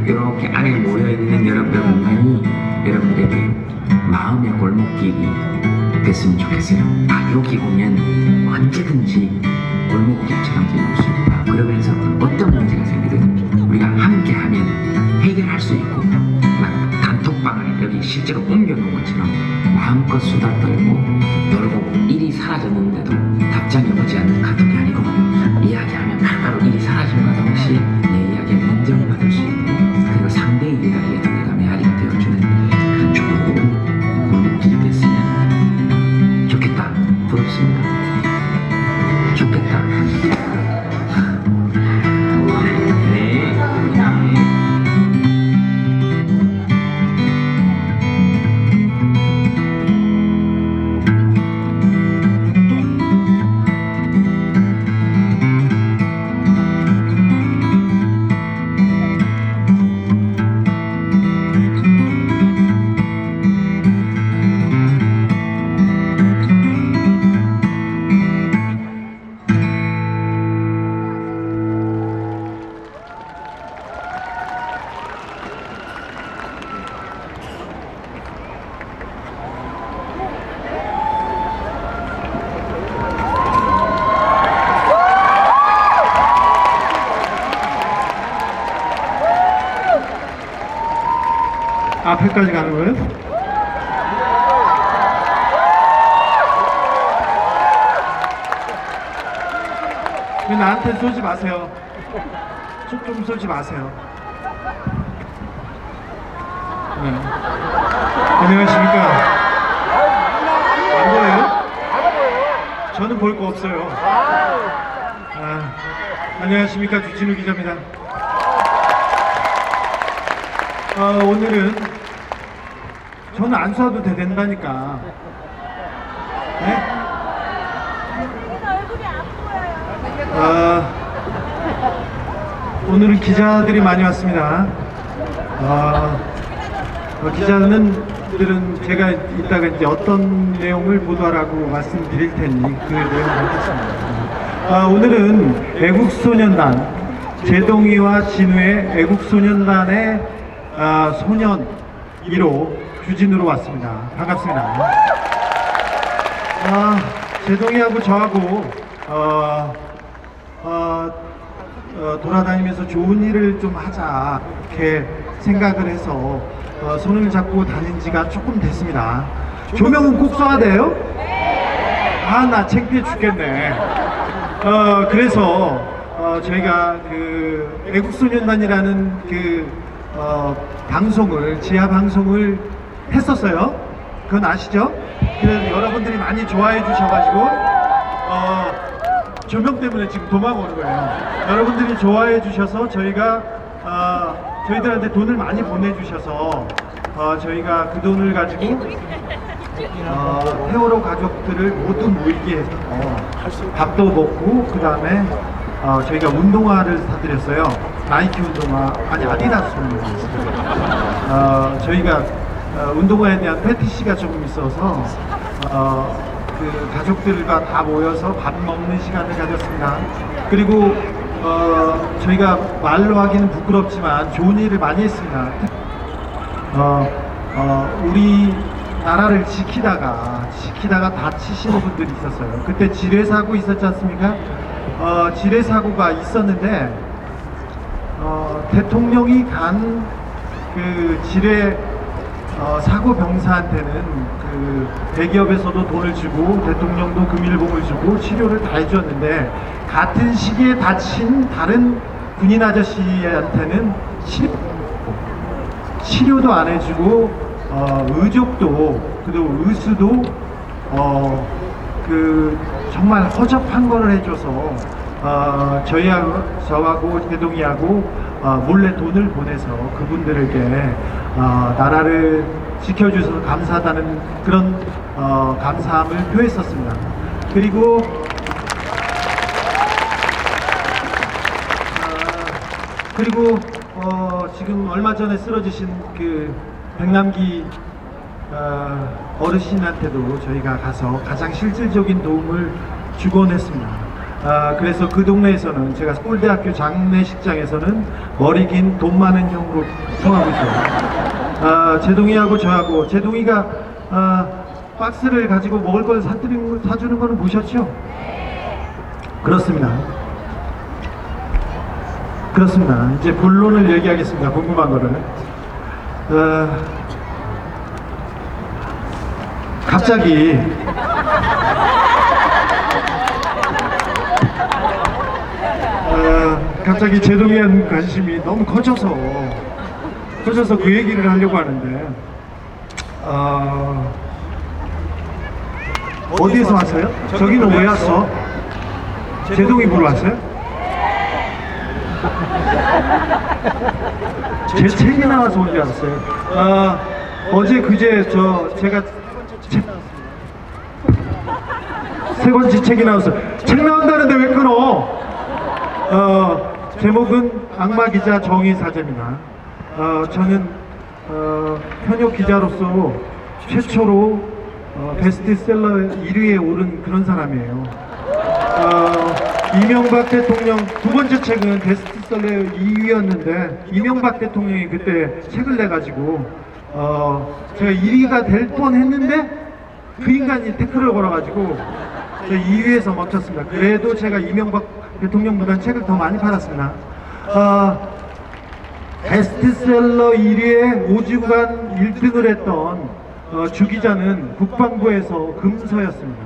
이렇게 안에 모여있는 여러분만이 여러분들에게 마음의 골목길이 됐으면 좋겠어요. 여기 오면 언제든지 골목길처럼 되어올 수 있다. 그러면서 어떤 문제가 생기든 우리가 함께하면 해결할 수 있고, 막 단톡방을 여기 실제로 옮겨놓은 것처럼 마음껏 수다 떨고 놀고, 일이 사라졌는데도 답장이 오지 않는 카톡이 아니고 이야기하면 바로 일이 사라짐과 동시에 내 이야기를 인정받을 수 있고, 그리고 상대의 이야기에도 내가 메아리가 되어주는 그런 좋은 골목길이 됐으면 좋겠다. 부럽습니다. 좋겠다. 네. 앞에까지 가는 거예요? 왜 나한테 쏘지 마세요. 좀 쏘지 마세요. 네. 안녕하십니까. 안 보여요? 저는 볼 거 없어요. 안녕하십니까. 주진우 기자입니다. 오늘은 저는 안 쏴도 된다니까. 네? 오늘은 기자들이 많이 왔습니다. 기자들은 제가 이따가 이제 어떤 내용을 보도하라고 말씀드릴 테니 그 내용을 하겠습니다. 오늘은 애국소년단, 제동이와 진우의 애국소년단의 소년 1호 주진우로 왔습니다. 반갑습니다. 제동이하고 저하고 돌아다니면서 좋은 일을 좀 하자 이렇게 생각을 해서 손을 잡고 다닌 지가 조금 됐습니다. 조명은 꼭 쏴야 돼요? 나 창피해 죽겠네. 그래서 저희가 그 애국소년단이라는 그 방송을, 지하 방송을 했었어요. 그건 아시죠? 그래서 여러분들이 많이 좋아해 주셔가지고 조명 때문에 지금 도망오는 거예요. 여러분들이 좋아해 주셔서 저희가 저희들한테 돈을 많이 보내주셔서 저희가 그 돈을 가지고 세월호 가족들을 모두 모이게 해서 밥도 먹고, 그 다음에 저희가 운동화를 사드렸어요. 나이키 운동화, 아니 아디다스 운동화. 저희가 운동화에 대한 패티시가 조금 있어서 그 가족들과 다 모여서 밥 먹는 시간을 가졌습니다. 그리고 저희가 말로 하기는 부끄럽지만 좋은 일을 많이 했습니다. 우리 나라를 지키다가 다치시는 분들이 있었어요. 그때 지뢰 사고 있었지 않습니까? 지뢰 사고가 있었는데 대통령이 간 그 지뢰 사고 병사한테는 그 대기업에서도 돈을 주고 대통령도 금일봉을 주고 치료를 다 해줬는데, 같은 시기에 다친 다른 군인 아저씨한테는 치료도 안 해주고 의족도, 그리고 의수도 그 정말 허접한 거를 해줘서 저하고 제동이하고 몰래 돈을 보내서 그분들에게 나라를 지켜주셔서 감사하다는 그런 감사함을 표했었습니다. 그리고 지금 얼마 전에 쓰러지신 그 백남기 어르신한테도 저희가 가서 가장 실질적인 도움을 주곤 했습니다. 그래서 그 동네에서는 제가 서울대학교 장례식장에서는 머리 긴 돈 많은 형으로 통하고 있어요. 제동이하고 저하고 제동이가 박스를 가지고 먹을 걸 사주는 거는 보셨죠? 그렇습니다. 그렇습니다. 이제 본론을 얘기하겠습니다. 궁금한 거를. 갑자기 갑자기 제동이에 대한 관심이 너무 커져서 그 얘기를 하려고 하는데 어디에서 왔어요? 저기는 왜 왔어? 제동이 보러 왔어요? 제 책이 나와서 온 줄 알았어요. 어제 그제 제가 세 번째 책이 나왔어요. 책 나온다는데 왜 끊어? 제목은 악마 기자 정의 사제입니다. 저는 현역 기자로서 최초로 베스트셀러 1위에 오른 그런 사람이에요. 이명박 대통령 두 번째 책은 베스트셀러 2위였는데 이명박 대통령이 그때 책을 내가지고 제가 1위가 될 뻔했는데 그 인간이 태클을 걸어가지고 제가 2위에서 멈췄습니다. 그래도 제가 이명박 대통령보다는 책을 더 많이 팔았습니다. 베스트셀러 1위에 5주간 1등을 했던 주기자는 국방부에서 금서였습니다.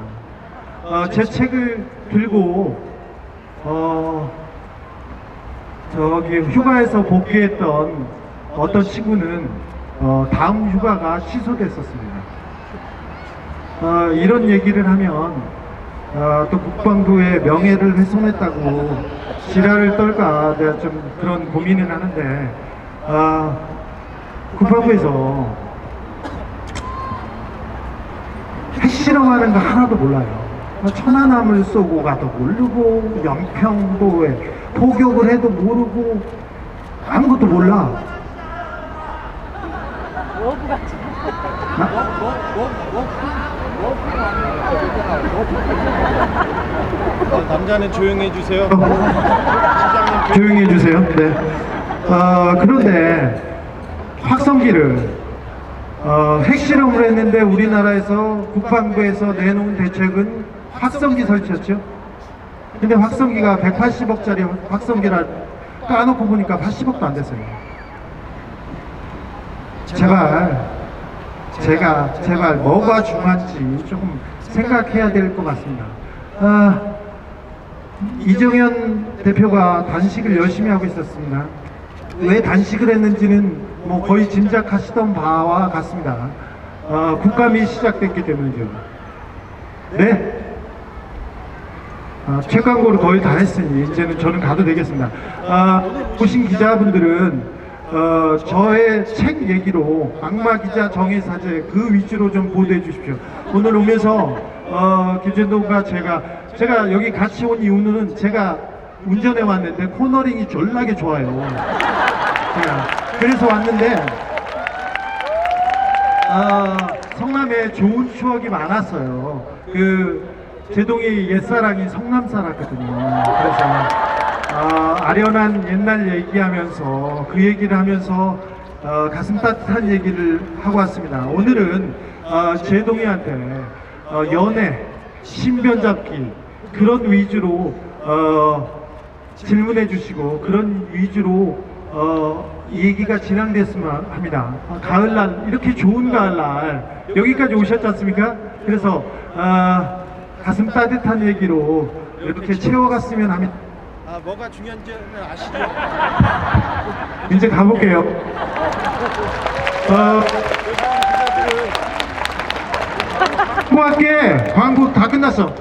제 책을 들고 저기 휴가에서 복귀했던 어떤 친구는 다음 휴가가 취소됐었습니다. 이런 얘기를 하면 또 국방부의 명예를 훼손했다고 지랄을 떨까 내가 좀 그런 고민을 하는데 국방부에서 핵실험하는 거 하나도 몰라요. 천안함을 쏘고 가도 모르고 연평도에 포격을 해도 모르고 아무것도 몰라. 남자는 조용히 해주세요. 조용히 해주세요. 네. 그런데 확성기를 핵실험을 했는데 우리나라에서 국방부에서 내놓은 대책은 확성기 설치였죠. 근데 확성기가 180억짜리 확성기라 까놓고 보니까 80억도 안 됐어요. 제발 뭐가 중요한지 조금 생각해야 될 것 같습니다. 이정현 대표가 단식을 열심히 하고 있었습니다. 왜 단식을 했는지는 뭐 거의 짐작하시던 바와 같습니다. 국감이 시작됐기 때문이죠. 네? 책 광고를 거의 다 했으니 이제는 저는 가도 되겠습니다. 보신 기자분들은 저의 책 얘기로 악마 기자 정의 사제 그 위주로 좀 보도해 주십시오. 오늘 오면서 김재동과 제가 여기 같이 온 이유는 제가 운전해 왔는데 코너링이 졸라게 좋아요. 그래서 왔는데 성남에 좋은 추억이 많았어요. 제동이 옛사랑이 성남 살았거든요. 그래서 아련한 옛날 얘기하면서 그 얘기를 하면서 가슴 따뜻한 얘기를 하고 왔습니다. 오늘은 제동이한테 연애, 신변 잡기 그런 위주로 질문해 주시고 그런 위주로 얘기가 진행됐으면 합니다. 가을날, 이렇게 좋은 가을날 여기까지 오셨지 않습니까? 그래서 가슴 따뜻한 얘기로 이렇게 채워갔으면 합니다. 뭐가 중요한지는 아시죠? 이제 가볼게요. 고맙게 광고 다 끝났어.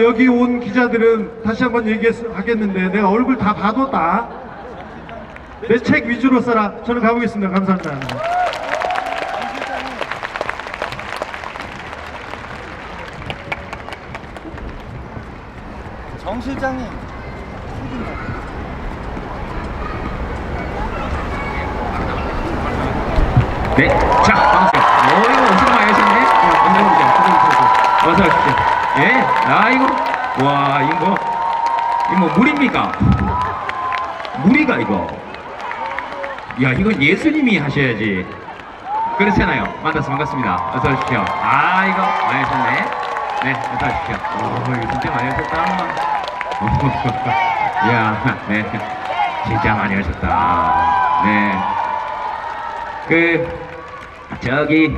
여기 온 기자들은 다시 한번 얘기하겠는데 내가 얼굴 다 봐뒀다. 내 책 위주로 써라. 저는 가보겠습니다. 감사합니다. 정 실장님. 네, 자, 반갑습니다. 이거 엄청 많이 하셨네? 원장님이죠. 어서 오십시오. 예, 이거, 와, 이거 이거 뭐 물입니까? 물이가 이거. 야, 이건 예수님이 하셔야지. 그렇잖아요. 만나서 반갑습니다. 어서 오십시오. 아, 이거 많이 하셨네. 네, 어서 오십시오. 이거 진짜 많이 하셨다. 이야, 네. 진짜 많이 하셨다. 네. 저기,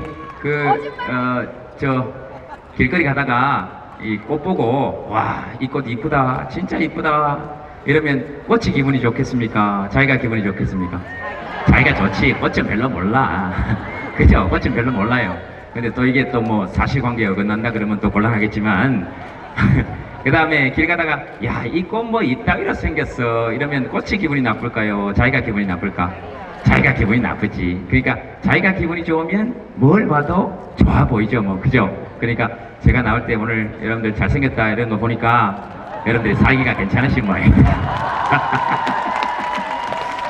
길거리 가다가 이 꽃 보고, 와, 이 꽃 이쁘다. 진짜 이쁘다. 이러면 꽃이 기분이 좋겠습니까? 자기가 기분이 좋겠습니까? 자기가 좋지. 꽃은 별로 몰라. 그죠? 꽃은 별로 몰라요. 근데 또 이게 또 뭐 사실관계에 어긋난다 그러면 또 곤란하겠지만, 그 다음에 길 가다가, 야, 이 꽃 뭐 이따위로 생겼어. 이러면 꽃이 기분이 나쁠까요? 자기가 기분이 나쁠까? 자기가 기분이 나쁘지. 그러니까 자기가 기분이 좋으면 뭘 봐도 좋아 보이죠, 뭐. 그죠? 그러니까 제가 나올 때 오늘 여러분들 잘생겼다 이런 거 보니까 여러분들이 살기가 괜찮으신 모양입니다.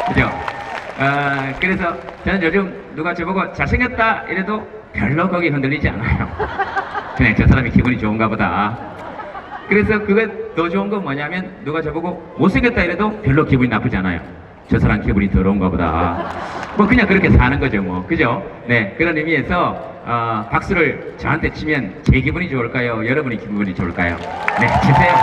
그죠? 그래서 저는 요즘 누가 저보고 잘생겼다 이래도 별로 거기 흔들리지 않아요. 그냥 저 사람이 기분이 좋은가 보다. 그래서 그게 더 좋은 건 뭐냐면 누가 저보고 못생겼다 이래도 별로 기분이 나쁘지 않아요. 저 사람 기분이 더러운가 보다. 뭐 그냥 그렇게 사는 거죠, 뭐. 그죠? 네, 그런 의미에서 박수를 저한테 치면 제 기분이 좋을까요? 여러분이 기분이 좋을까요? 네, 치세요.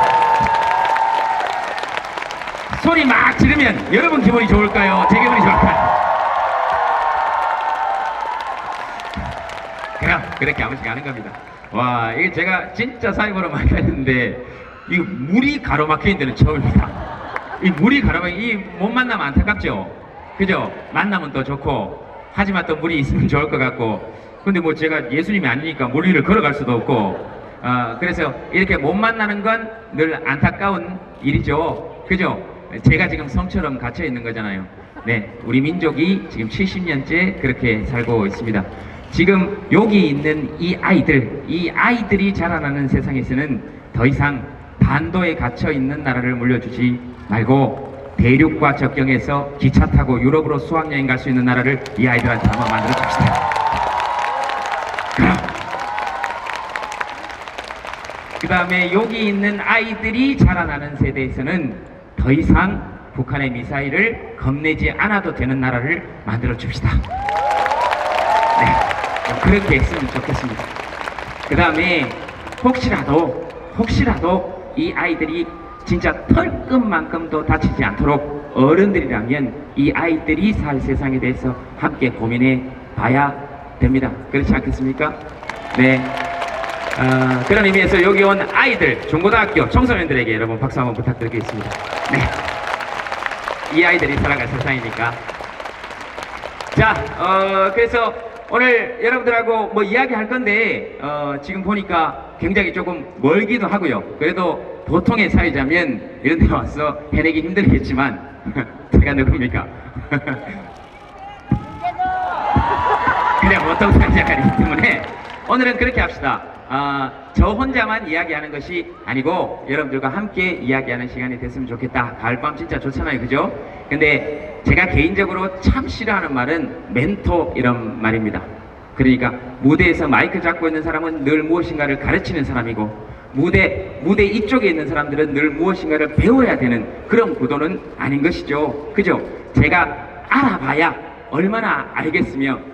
소리 막 지르면 여러분 기분이 좋을까요? 제 기분이 좋을까요? 그럼 그렇게 한 번씩 하는 겁니다. 와, 이게 제가 진짜 사회보러 많이 갔는데 이 물이 가로막혀 있는 데는 처음입니다. 이 물이 가로막혀, 이 못 만나면 안타깝죠? 그죠? 만나면 또 좋고, 하지만 또 물이 있으면 좋을 것 같고, 근데 뭐 제가 예수님이 아니니까 물 위를 걸어갈 수도 없고, 그래서 이렇게 못 만나는 건 늘 안타까운 일이죠. 그죠? 제가 지금 성처럼 갇혀 있는 거잖아요. 네, 우리 민족이 지금 70년째 그렇게 살고 있습니다. 지금 여기 있는 이 아이들이 자라나는 세상에서는 더 이상 반도에 갇혀 있는 나라를 물려주지 말고 대륙과 접경해서 기차 타고 유럽으로 수학여행 갈 수 있는 나라를 이 아이들한테 한번 만들어 줍시다. 그럼 그 다음에 여기 있는 아이들이 자라나는 세대에서는 더 이상 북한의 미사일을 겁내지 않아도 되는 나라를 만들어 줍시다. 네, 그렇게 했으면 좋겠습니다. 그 다음에 혹시라도 이 아이들이 진짜 털끝만큼도 다치지 않도록 어른들이라면 이 아이들이 살 세상에 대해서 함께 고민해 봐야 됩니다. 그렇지 않겠습니까? 네. 그런 의미에서 여기 온 아이들, 중고등학교 청소년들에게 여러분 박수 한번 부탁드리겠습니다. 네. 이 아이들이 살아갈 세상이니까. 자, 그래서 오늘 여러분들하고 뭐 이야기할 건데, 지금 보니까 굉장히 조금 멀기도 하고요. 그래도 보통의 사회자면 이런 데 와서 해내기 힘들겠지만, 제가 누굽니까? 그냥 보통 사회자가 아니기 때문에, 오늘은 그렇게 합시다. 저 혼자만 이야기하는 것이 아니고 여러분들과 함께 이야기하는 시간이 됐으면 좋겠다. 가을밤 진짜 좋잖아요, 그죠? 근데 제가 개인적으로 참 싫어하는 말은 멘토 이런 말입니다. 그러니까 무대에서 마이크 잡고 있는 사람은 늘 무엇인가를 가르치는 사람이고 무대 이쪽에 있는 사람들은 늘 무엇인가를 배워야 되는 그런 구도는 아닌 것이죠, 그죠? 제가 알아봐야 얼마나 알겠으며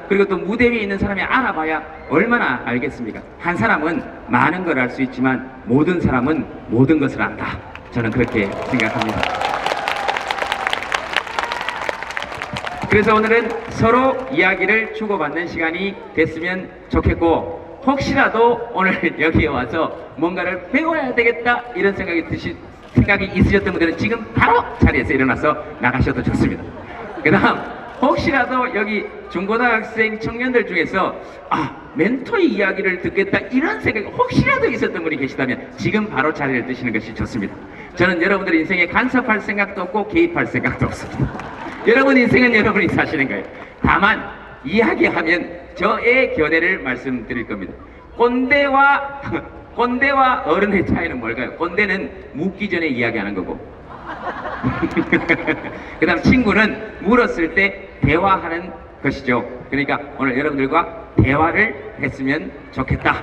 그리고 또 무대 위에 있는 사람이 알아봐야 얼마나 알겠습니까? 한 사람은 많은 걸 알 수 있지만 모든 사람은 모든 것을 안다. 저는 그렇게 생각합니다. 그래서 오늘은 서로 이야기를 주고받는 시간이 됐으면 좋겠고 혹시라도 오늘 여기에 와서 뭔가를 배워야 되겠다 이런 생각이 있으셨던 분들은 지금 바로 자리에서 일어나서 나가셔도 좋습니다. 그 다음 혹시라도 여기 중고등학생 청년들 중에서 멘토의 이야기를 듣겠다 이런 생각이 혹시라도 있었던 분이 계시다면 지금 바로 자리를 뜨시는 것이 좋습니다. 저는 여러분들 인생에 간섭할 생각도 없고 개입할 생각도 없습니다. 여러분 인생은 여러분이 사시는 거예요. 다만 이야기하면 저의 견해를 말씀드릴 겁니다. 꼰대와 어른의 차이는 뭘까요? 꼰대는 묻기 전에 이야기하는 거고 그 다음 친구는 물었을 때 대화하는 것이죠. 그러니까 오늘 여러분들과 대화를 했으면 좋겠다.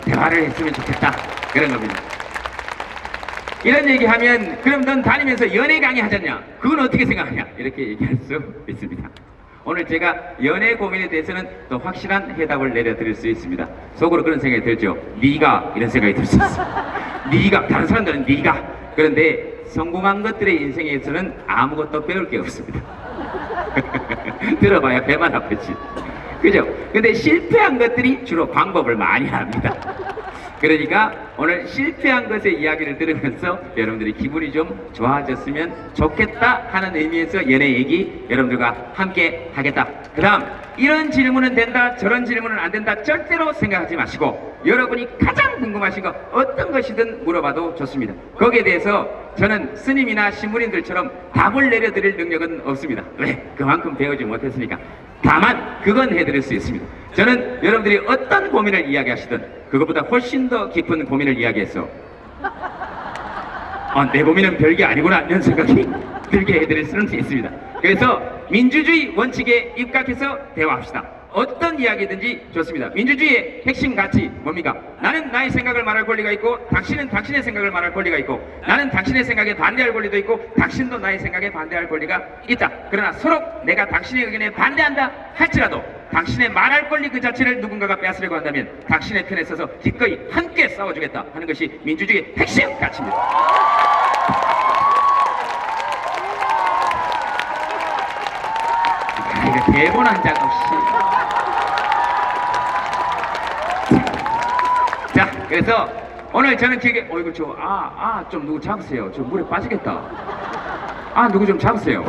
대화를 했으면 좋겠다. 그런 겁니다. 이런 얘기하면 그럼 넌 다니면서 연애 강의 하잖냐? 그건 어떻게 생각하냐? 이렇게 얘기할 수 있습니다. 오늘 제가 연애 고민에 대해서는 또 확실한 해답을 내려드릴 수 있습니다. 속으로 그런 생각이 들죠. 네가 이런 생각이 들 수 있어요. 네가 다른 사람들은 네가. 그런데 성공한 것들의 인생에서는 아무것도 배울 게 없습니다. 들어봐야 배만 아프지. 그죠? 근데 실패한 것들이 주로 방법을 많이 합니다. 그러니까 오늘 실패한 것의 이야기를 들으면서 여러분들이 기분이 좀 좋아졌으면 좋겠다 하는 의미에서 연애 얘기 여러분들과 함께 하겠다. 그 다음 이런 질문은 된다 저런 질문은 안 된다 절대로 생각하지 마시고 여러분이 가장 궁금하신 거 어떤 것이든 물어봐도 좋습니다. 거기에 대해서 저는 스님이나 신부님들처럼 답을 내려드릴 능력은 없습니다. 왜? 그만큼 배우지 못했으니까. 다만 그건 해드릴 수 있습니다. 저는 여러분들이 어떤 고민을 이야기하시든 그것보다 훨씬 더 깊은 고민을 이야기해서 내 고민은 별게 아니구나 이런 생각이 들게 해드릴 수는 있습니다. 그래서 민주주의 원칙에 입각해서 대화합시다. 어떤 이야기든지 좋습니다. 민주주의의 핵심 가치 뭡니까? 나는 나의 생각을 말할 권리가 있고 당신은 당신의 생각을 말할 권리가 있고 나는 당신의 생각에 반대할 권리도 있고 당신도 나의 생각에 반대할 권리가 있다. 그러나 서로 내가 당신의 의견에 반대한다 할지라도 당신의 말할 권리 그 자체를 누군가가 빼앗으려고 한다면 당신의 편에 서서 기꺼이 함께 싸워주겠다 하는 것이 민주주의의 핵심 가치입니다. 이거 대본 한 장 없이. 자, 그래서 오늘 저는 길게, 이거 좀 누구 잡으세요. 저 물에 빠지겠다. 누구 좀 잡으세요.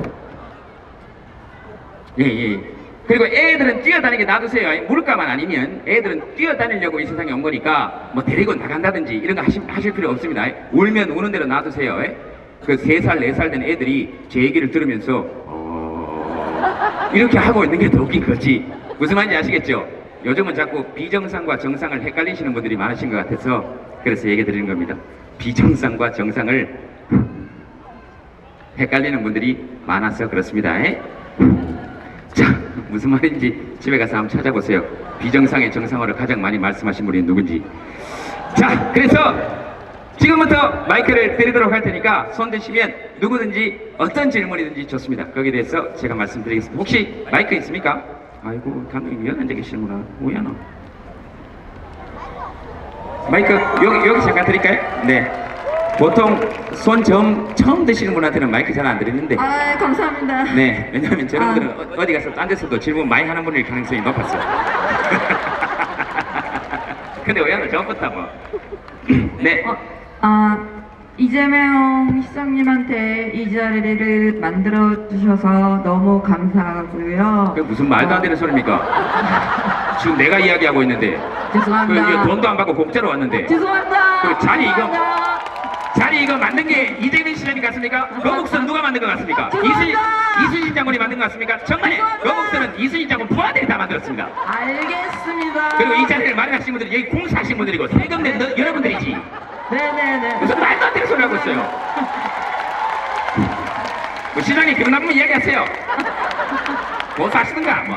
예. 그리고 애들은 뛰어다니게 놔두세요. 물가만 아니면 애들은 뛰어다니려고 이 세상에 온 거니까 뭐 데리고 나간다든지 이런 거 하실 필요 없습니다. 울면 우는 대로 놔두세요. 그 3살, 4살 된 애들이 제 얘기를 들으면서 이렇게 하고 있는 게 더 웃긴 거지. 무슨 말인지 아시겠죠? 요즘은 자꾸 비정상과 정상을 헷갈리시는 분들이 많으신 것 같아서 그래서 얘기 드리는 겁니다. 비정상과 정상을 헷갈리는 분들이 많아서 그렇습니다. 자, 무슨 말인지 집에 가서 한번 찾아보세요. 비정상의 정상어를 가장 많이 말씀하신 분이 누군지. 자, 그래서 지금부터 마이크를 드리도록 할 테니까 손 드시면 누구든지 어떤 질문이든지 좋습니다. 거기에 대해서 제가 말씀드리겠습니다. 혹시 마이크 있습니까? 아이고, 감독님 여기 앉아 계시는구나. 뭐야 너? 마이크 여기 잠깐 드릴까요? 네. 보통 손 처음 드시는 분한테는 마이크 잘 안 드리는데. 감사합니다. 네, 왜냐하면 저분들은 어디 가서 딴 데서도 질문 많이 하는 분일 가능성이 높았어요. 근데 왜냐면 저부터 뭐. 네. 이재명 시장님한테 이 자리를 만들어 주셔서 너무 감사하고요. 그게 무슨 말도 안 되는 소리입니까? 지금 내가 이야기하고 있는데. 죄송합니다. 돈도 안 받고 공짜로 왔는데. 죄송합니다. 그 자리 이거. 감사합니다. 자리 이거 만든 게 이재명 시장님 같습니까? 거북선 누가 만든 것 같습니까? 이순신 장군이 만든 것 같습니까? 정말 거북선은 이순신 장군 부하들이 다 만들었습니다. 알겠습니다. 그리고 이 자리를 마련하신 분들이 여기 공사하신 분들이고 세금 낸 여러분들이지. 네네네. 무슨 말도 안 되는 소리 하고 있어요. 뭐 시장님 기분 나쁘면 이야기하세요. 뭐 사시든가 뭐.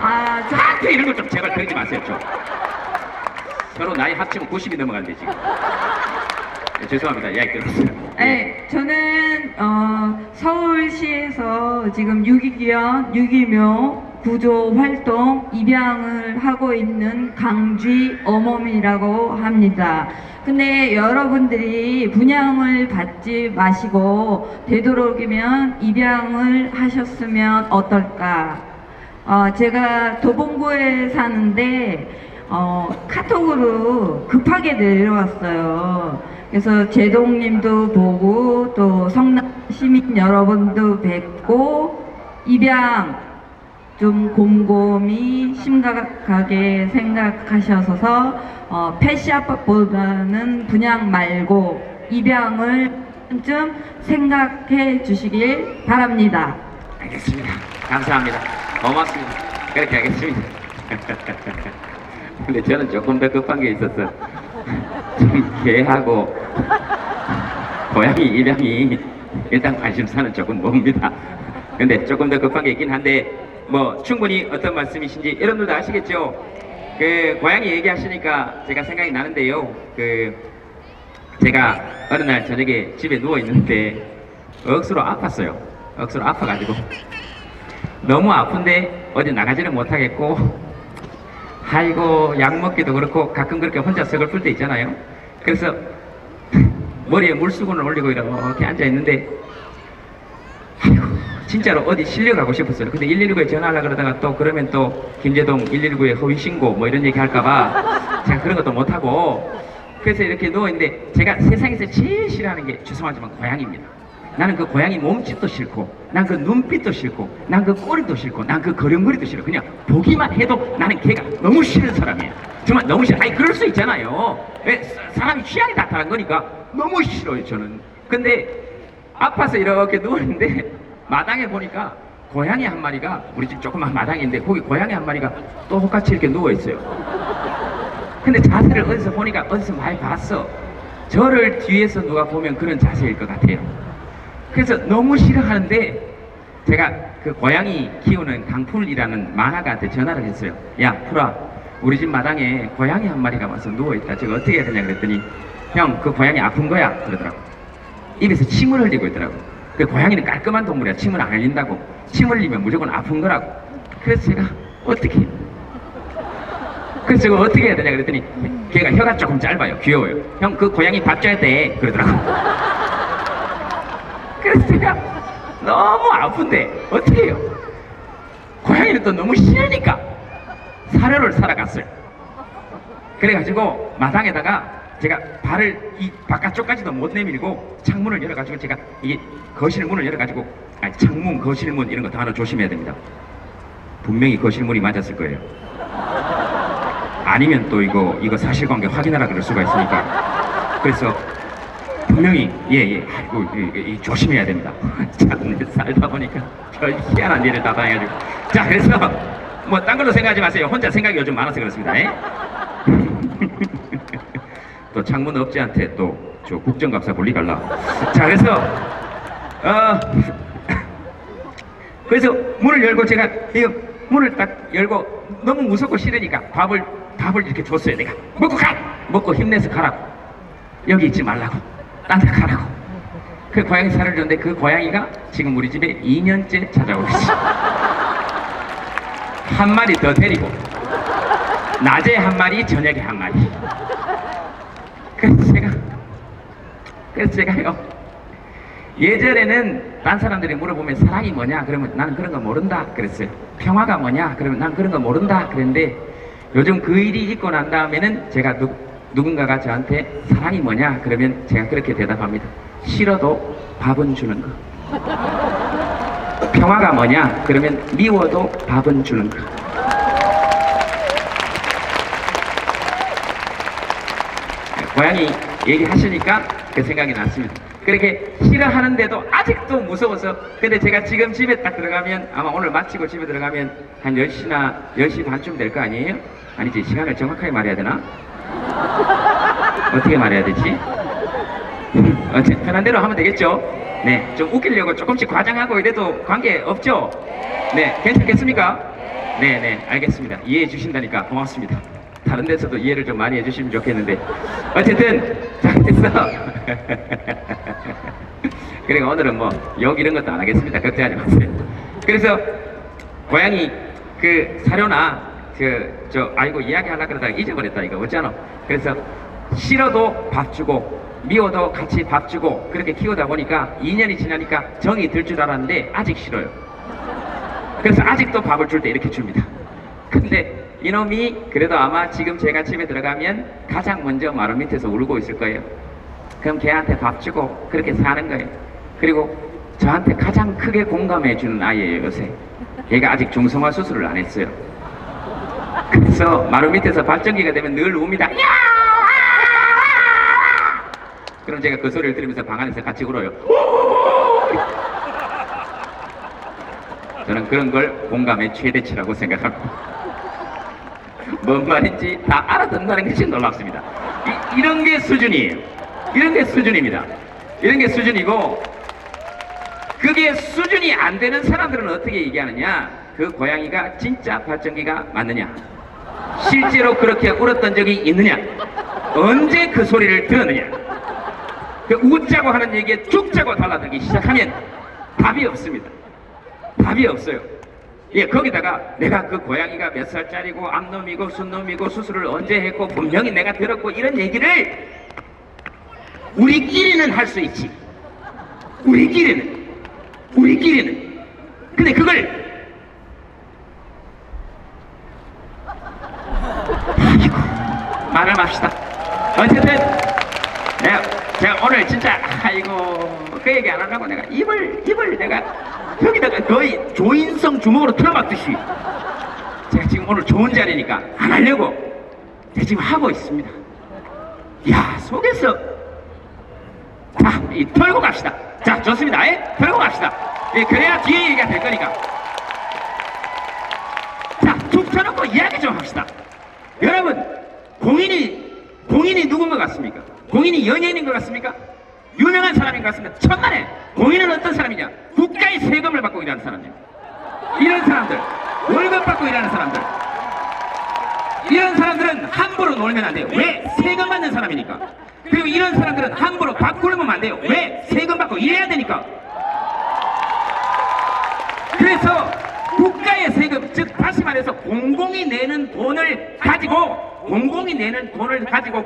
하트 이런 거 좀 제발 그러지 마세요. 좀. 서로 나이 합치면 90이 넘어가는데 지금. 네, 죄송합니다. 이야기 끊었어요. 네, 저는 서울시에서 지금 유기묘 구조 활동 입양을 하고 있는 강쥐 어멈이라고 합니다. 근데 여러분들이 분양을 받지 마시고 되도록이면 입양을 하셨으면 어떨까? 제가 도봉구에 사는데 카톡으로 급하게 내려왔어요. 그래서 제동님도 보고 또 성남 시민 여러분도 뵙고 입양 좀 곰곰이 심각하게 생각하셔서 펫샵보다는 분양 말고 입양을 좀 생각해 주시길 바랍니다. 알겠습니다. 감사합니다. 고맙습니다. 그렇게 하겠습니다. 근데 저는 조금 더 급한 게 있었어. 좀 개하고 고양이 입양이 일단 관심사는 조금 멉니다. 근데 조금 더 급한 게 있긴 한데 뭐 충분히 어떤 말씀이신지 여러분들도 아시겠죠? 그 고양이 얘기하시니까 제가 생각이 나는데요. 그 제가 어느 날 저녁에 집에 누워 있는데 억수로 아팠어요. 억수로 아파가지고 너무 아픈데 어디 나가지는 못하겠고, 아이고 약 먹기도 그렇고 가끔 그렇게 혼자 서글플 때 있잖아요. 그래서 머리에 물수건을 올리고 이렇게 앉아 있는데, 아이고 진짜로 어디 실려가고 싶었어요. 근데 119에 전화하려고 그러다가 또 그러면 또 김재동 119에 허위신고 뭐 이런 얘기 할까봐 제가 그런 것도 못하고, 그래서 이렇게 누워있는데 제가 세상에서 제일 싫어하는 게 죄송하지만 고양이입니다. 나는 그 고양이 몸집도 싫고, 난 그 눈빛도 싫고, 난 그 꼬리도 싫고, 난 그 걸음걸이도 싫어. 그냥 보기만 해도 나는 걔가 너무 싫은 사람이에요. 정말 너무 싫어. 아니 그럴 수 있잖아요. 왜? 사람이 취향이 다 다른 거니까 너무 싫어요 저는. 근데 아파서 이렇게 누웠는데 마당에 보니까 고양이 한 마리가, 우리 집 조그만 마당인데 거기 고양이 한 마리가 똑같이 이렇게 누워있어요. 근데 자세를 어디서 보니까 어디서 많이 봤어. 저를 뒤에서 누가 보면 그런 자세일 것 같아요. 그래서 너무 싫어하는데 제가 그 고양이 키우는 강풀이라는 만화가한테 전화를 했어요. 야 풀아, 우리 집 마당에 고양이 한 마리가 와서 누워있다. 저거 어떻게 해야 되냐 그랬더니, 형 그 고양이 아픈 거야 그러더라고. 입에서 침을 흘리고 있더라고. 그 고양이는 깔끔한 동물이야. 침을 안 흘린다고. 침 흘리면 무조건 아픈 거라고. 그래서 제가 어떻게 해요? 그래서 저거 어떻게 해야 되냐 그랬더니 걔가 혀가 조금 짧아요. 귀여워요. 형 그 고양이 밥 줘야 돼 그러더라고. 그래서 제가 너무 아픈데 어떻게 해요? 고양이는 또 너무 싫으니까 사료를 사러 갔어요. 그래가지고 마당에다가 제가 발을 이 바깥쪽까지도 못 내밀고 창문을 열어가지고, 제가 이게 거실문을 열어가지고, 아니 창문, 거실문 이런 거 다 하나 조심해야 됩니다. 분명히 거실문이 맞았을 거예요. 아니면 또 이거 사실관계 확인하라 그럴 수가 있으니까. 그래서 분명히 아이고 조심해야 됩니다. 참 살다 보니까 별 희한한 일을 다 당해가지고. 자, 그래서 뭐 딴 걸로 생각하지 마세요. 혼자 생각이 요즘 많아서 그렇습니다. 또 창문 업체한테 또 저 국정감사 볼리 갈라. 자, 그래서 문을 열고, 제가 이거 문을 딱 열고 너무 무섭고 싫으니까 밥을 이렇게 줬어요. 내가 먹고 가! 먹고 힘내서 가라고. 여기 있지 말라고. 딴 데 가라고. 그 고양이 살을 줬는데 그 고양이가 지금 우리 집에 2년째 찾아오고 있어. 한 마리 더 데리고 낮에 한 마리, 저녁에 한 마리. 그래서 제가요, 예전에는 딴 사람들이 물어보면 사랑이 뭐냐 그러면 나는 그런 거 모른다 그랬어요. 평화가 뭐냐 그러면 난 그런 거 모른다 그랬는데, 요즘 그 일이 있고 난 다음에는 제가 누군가가 저한테 사랑이 뭐냐 그러면 제가 그렇게 대답합니다. 싫어도 밥은 주는 거. 평화가 뭐냐 그러면 미워도 밥은 주는 거. 고양이 얘기하시니까 그 생각이 났습니다. 그렇게 싫어하는데도 아직도 무서워서. 근데 제가 지금 집에 딱 들어가면, 아마 오늘 마치고 집에 들어가면 한 10시 반쯤 될 거 아니에요? 아니지, 시간을 정확하게 말해야 되나? 어떻게 말해야 되지? 편한 대로 하면 되겠죠? 네, 좀 웃기려고 조금씩 과장하고 이래도 관계 없죠? 네, 괜찮겠습니까? 네, 알겠습니다. 이해해 주신다니까 고맙습니다. 다른 데서도 이해를 좀 많이 해주시면 좋겠는데, 어쨌든 자, 됐어. 그러니까 오늘은 뭐 욕 이런 것도 안 하겠습니다. 걱정하지 마세요. 그래서 고양이 그 사료나 아이고 이야기하려고 그러다가 잊어버렸다 이거 어쩌노. 그래서 싫어도 밥 주고 미워도 같이 밥 주고 그렇게 키우다 보니까 2년이 지나니까 정이 들 줄 알았는데 아직 싫어요. 그래서 아직도 밥을 줄 때 이렇게 줍니다. 근데 이놈이 그래도 아마 지금 제가 집에 들어가면 가장 먼저 마루 밑에서 울고 있을 거예요. 그럼 걔한테 밥 주고 그렇게 사는 거예요. 그리고 저한테 가장 크게 공감해 주는 아이예요 요새. 얘가 아직 중성화 수술을 안 했어요. 그래서 마루 밑에서 발전기가 되면 늘 웁니다. 야! 그럼 제가 그 소리를 들으면서 방 안에서 같이 울어요. 저는 그런 걸 공감의 최대치라고 생각합니다. 뭔 말인지 다 알아듣는다는 것이 놀랍습니다. 이런 게 수준이에요. 이런 게 수준입니다. 이런 게 수준이고, 그게 수준이 안 되는 사람들은 어떻게 얘기하느냐? 그 고양이가 진짜 발전기가 맞느냐? 실제로 그렇게 울었던 적이 있느냐? 언제 그 소리를 들었느냐? 그 웃자고 하는 얘기에 죽자고 달라들기 시작하면 답이 없습니다. 답이 없어요. 예, 거기다가 내가 그 고양이가 몇 살짜리고 암놈이고 순놈이고 수술을 언제 했고 분명히 내가 들었고 이런 얘기를 우리끼리는 할 수 있지. 우리끼리는. 근데 그걸 말을 맙시다. 어쨌든 제가 오늘 진짜 아이고 그 얘기 안 하려고 내가 입을 내가 여기다가 거의 조인성 주먹으로 틀어막듯이 제가 지금 오늘 좋은 자리니까 안 하려고 제가 지금 하고 있습니다. 야, 속에서 자, 털고 갑시다. 자, 좋습니다. 털고 갑시다. 그래야 뒤에 얘기가 될 거니까. 자, 툭 쳐놓고 이야기 좀 합시다. 여러분, 공인이 누군 것 같습니까? 공인이 연예인인 것 같습니까? 유명한 사람인 것 같습니까? 천만에 공인은 어떤 사람이냐? 국가의 세금을 받고 일하는 사람이에요. 이런 사람들, 월급 받고 일하는 사람들, 이런 사람들은 함부로 놀면 안 돼요. 왜? 세금 받는 사람이니까. 그리고 이런 사람들은 함부로 밥 굶으면 안 돼요. 왜? 세금 받고 일해야 되니까. 그래서 국가의 세금, 즉 다시 말해서 공공이 내는 돈을 가지고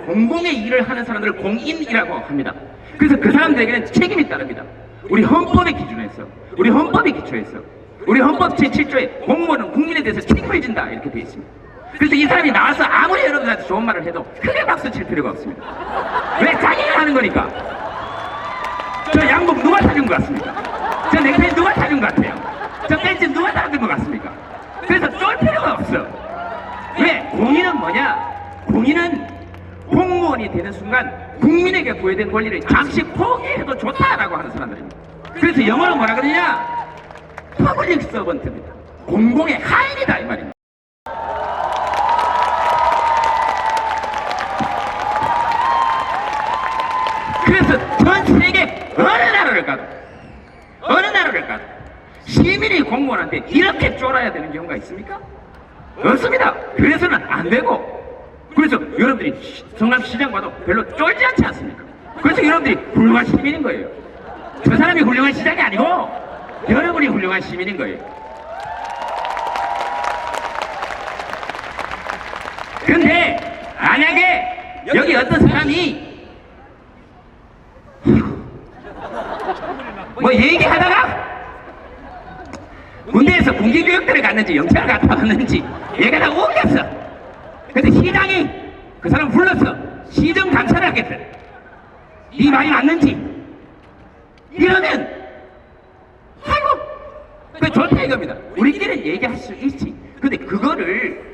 공공의 일을 하는 사람들을 공인이라고 합니다. 그래서 그 사람들에게는 책임이 따릅니다. 우리 헌법의 기준에서, 우리 헌법에 기초해서, 우리 헌법 제7조에 공무원은 국민에 대해서 책임을 진다 이렇게 되어 있습니다. 그래서 이 사람이 나와서 아무리 여러분한테 좋은 말을 해도 크게 박수 칠 필요가 없습니다. 왜? 자기가 하는 거니까. 저 양복 누가 사준 것 같습니까? 저 넥타이 누가 사준 것 같아요? 저 벤츠 누가 사준 것 같습니까? 그래서 쫄 필요가 없어. 왜? 공인은 뭐냐? 공인은 공무원이 되는 순간 국민에게 부여된 권리를 잠시 포기해도 좋다라고 하는 사람들입니다. 그래서 영어로 뭐라 그러냐? 퍼블릭 서번트입니다. 공공의 하인이다 이 말입니다. 그래서 전 세계 어느 나라를 가도 시민이 공무원한테 이렇게 쫄아야 되는 경우가 있습니까? 없습니다. 그래서는 안 되고, 그래서 여러분들이 성남시장 봐도 별로 쫄지 않지 않습니까? 그래서 여러분들이 훌륭한 시민인 거예요. 저 사람이 훌륭한 시장이 아니고 여러분이 훌륭한 시민인 거예요. 근데 만약에 여기 어떤 사람이 뭐 얘기하다가 군대에서 군기교육대를 갔는지 영창을 갔다 왔는지 얘가 다 웃겼어. 근데 시장이 그 사람 불러서 시정 감찰을 하겠대. 이 말이 맞는지 이러면 아이고 그 좋다 이겁니다. 우리끼리 얘기할 수 있지. 근데 그거를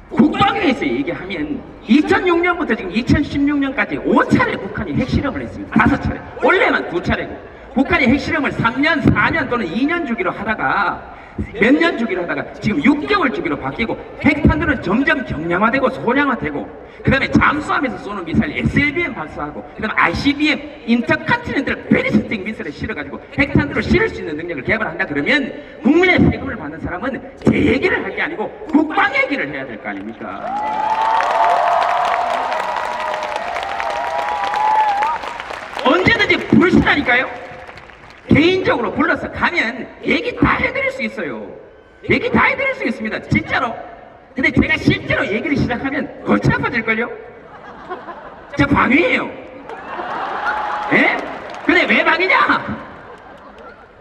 국방위에서 얘기하면 2006년부터 지금 2016년까지 5차례 북한이 핵실험을 했습니다. 5차례. 원래만 2차례고 북한이 핵실험을 3년, 4년 또는 2년 주기로 하다가 몇 년 주기로 하다가 지금 6개월 주기로 바뀌고 핵탄두는 점점 경량화되고 소량화되고 그 다음에 잠수함에서 쏘는 미사일 SLBM 발사하고 그 다음에 ICBM 인터컨티넨탈 배리스틱 미사일을 실어가지고 핵탄두를 실을 수 있는 능력을 개발한다 그러면 국민의 세금을 받는 사람은 제 얘기를 할 게 아니고 국방 얘기를 해야 될 거 아닙니까? 언제든지 불신하니까요. 개인적으로 불러서 가면 얘기 다 해드릴 수 있어요. 얘기 다 해드릴 수 있습니다. 진짜로. 근데 제가 실제로 얘기를 시작하면 골치 아파질걸요? 저 방위예요. 예? 근데 왜 방이냐?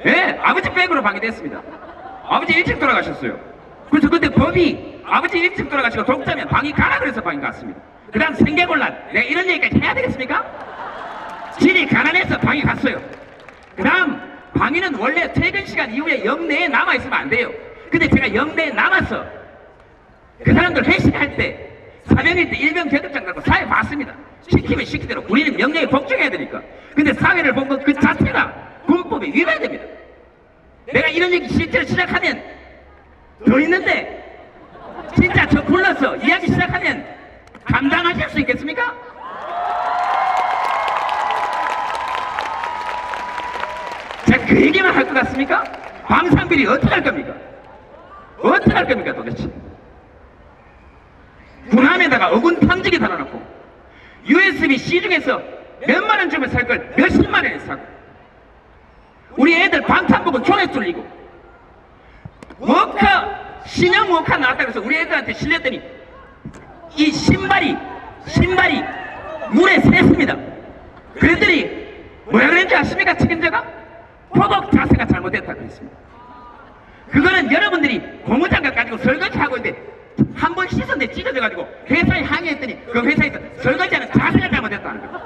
예? 아버지 백으로 방위됐습니다. 아버지 일찍 돌아가셨어요. 그래서 그때 법이 아버지 일찍 돌아가시고 독자면 방위 가라 그래서 방위 갔습니다. 그 다음 생계곤란. 내가 이런 얘기까지 해야 되겠습니까? 집이 가난해서 방위 갔어요. 그 다음 방위는 원래 퇴근 시간 이후에 영내에 남아있으면 안 돼요. 근데 제가 영내에 남아서 그 사람들 회식할 때 사병일 때 일병 계급장 달고 사회 봤습니다. 시키면 시키대로 우리는 명령에 복종해야 되니까. 근데 사회를 본 것 그 자체가 군법에 위반됩니다. 내가 이런 얘기 실제로 시작하면 더 있는데 진짜 저 불러서 이야기 시작하면 감당하실 수 있겠습니까? 제가 그 얘기만 할 것 같습니까? 방산비리 어떻게 할 겁니까? 어떻게 할 겁니까 도대체? 군함에다가 어군 탐지기 달아놓고 USB-C 중에서 몇만 원 주면 살 걸 몇십만 원에 사고, 우리 애들 방탄복은 총에 뚫리고, 신형 워카 나왔다고 해서 우리 애들한테 실렸더니 이 신발이 물에 샜습니다. 그랬더니 뭐라 그랬는지 아십니까? 책임자가 포복 자세가 잘못됐다고 그랬습니다. 그거는 여러분들이 고무장갑 가지고 설거지하고 있는데 한 번 씻었는데 찢어져가지고 회사에 항의했더니 그 회사에서 설거지하는 자세가 잘못됐다는 거예요.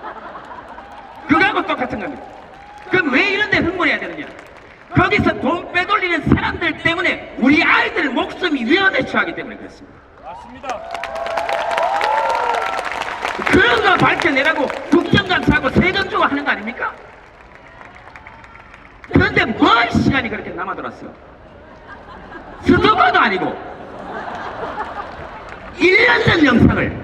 그거하고 똑같은 겁니다. 그럼 왜 이런 데 흥분해야 되느냐? 거기서 돈 빼돌리는 사람들 때문에 우리 아이들 목숨이 위험에 처하기 때문에 그렇습니다. 맞습니다. 그런 거 밝혀내라고 국정감사하고 세금 주고 하는 거 아닙니까? 그런데 뭘 시간이 그렇게 남아돌았어? 스토커도 아니고 1년 전 영상을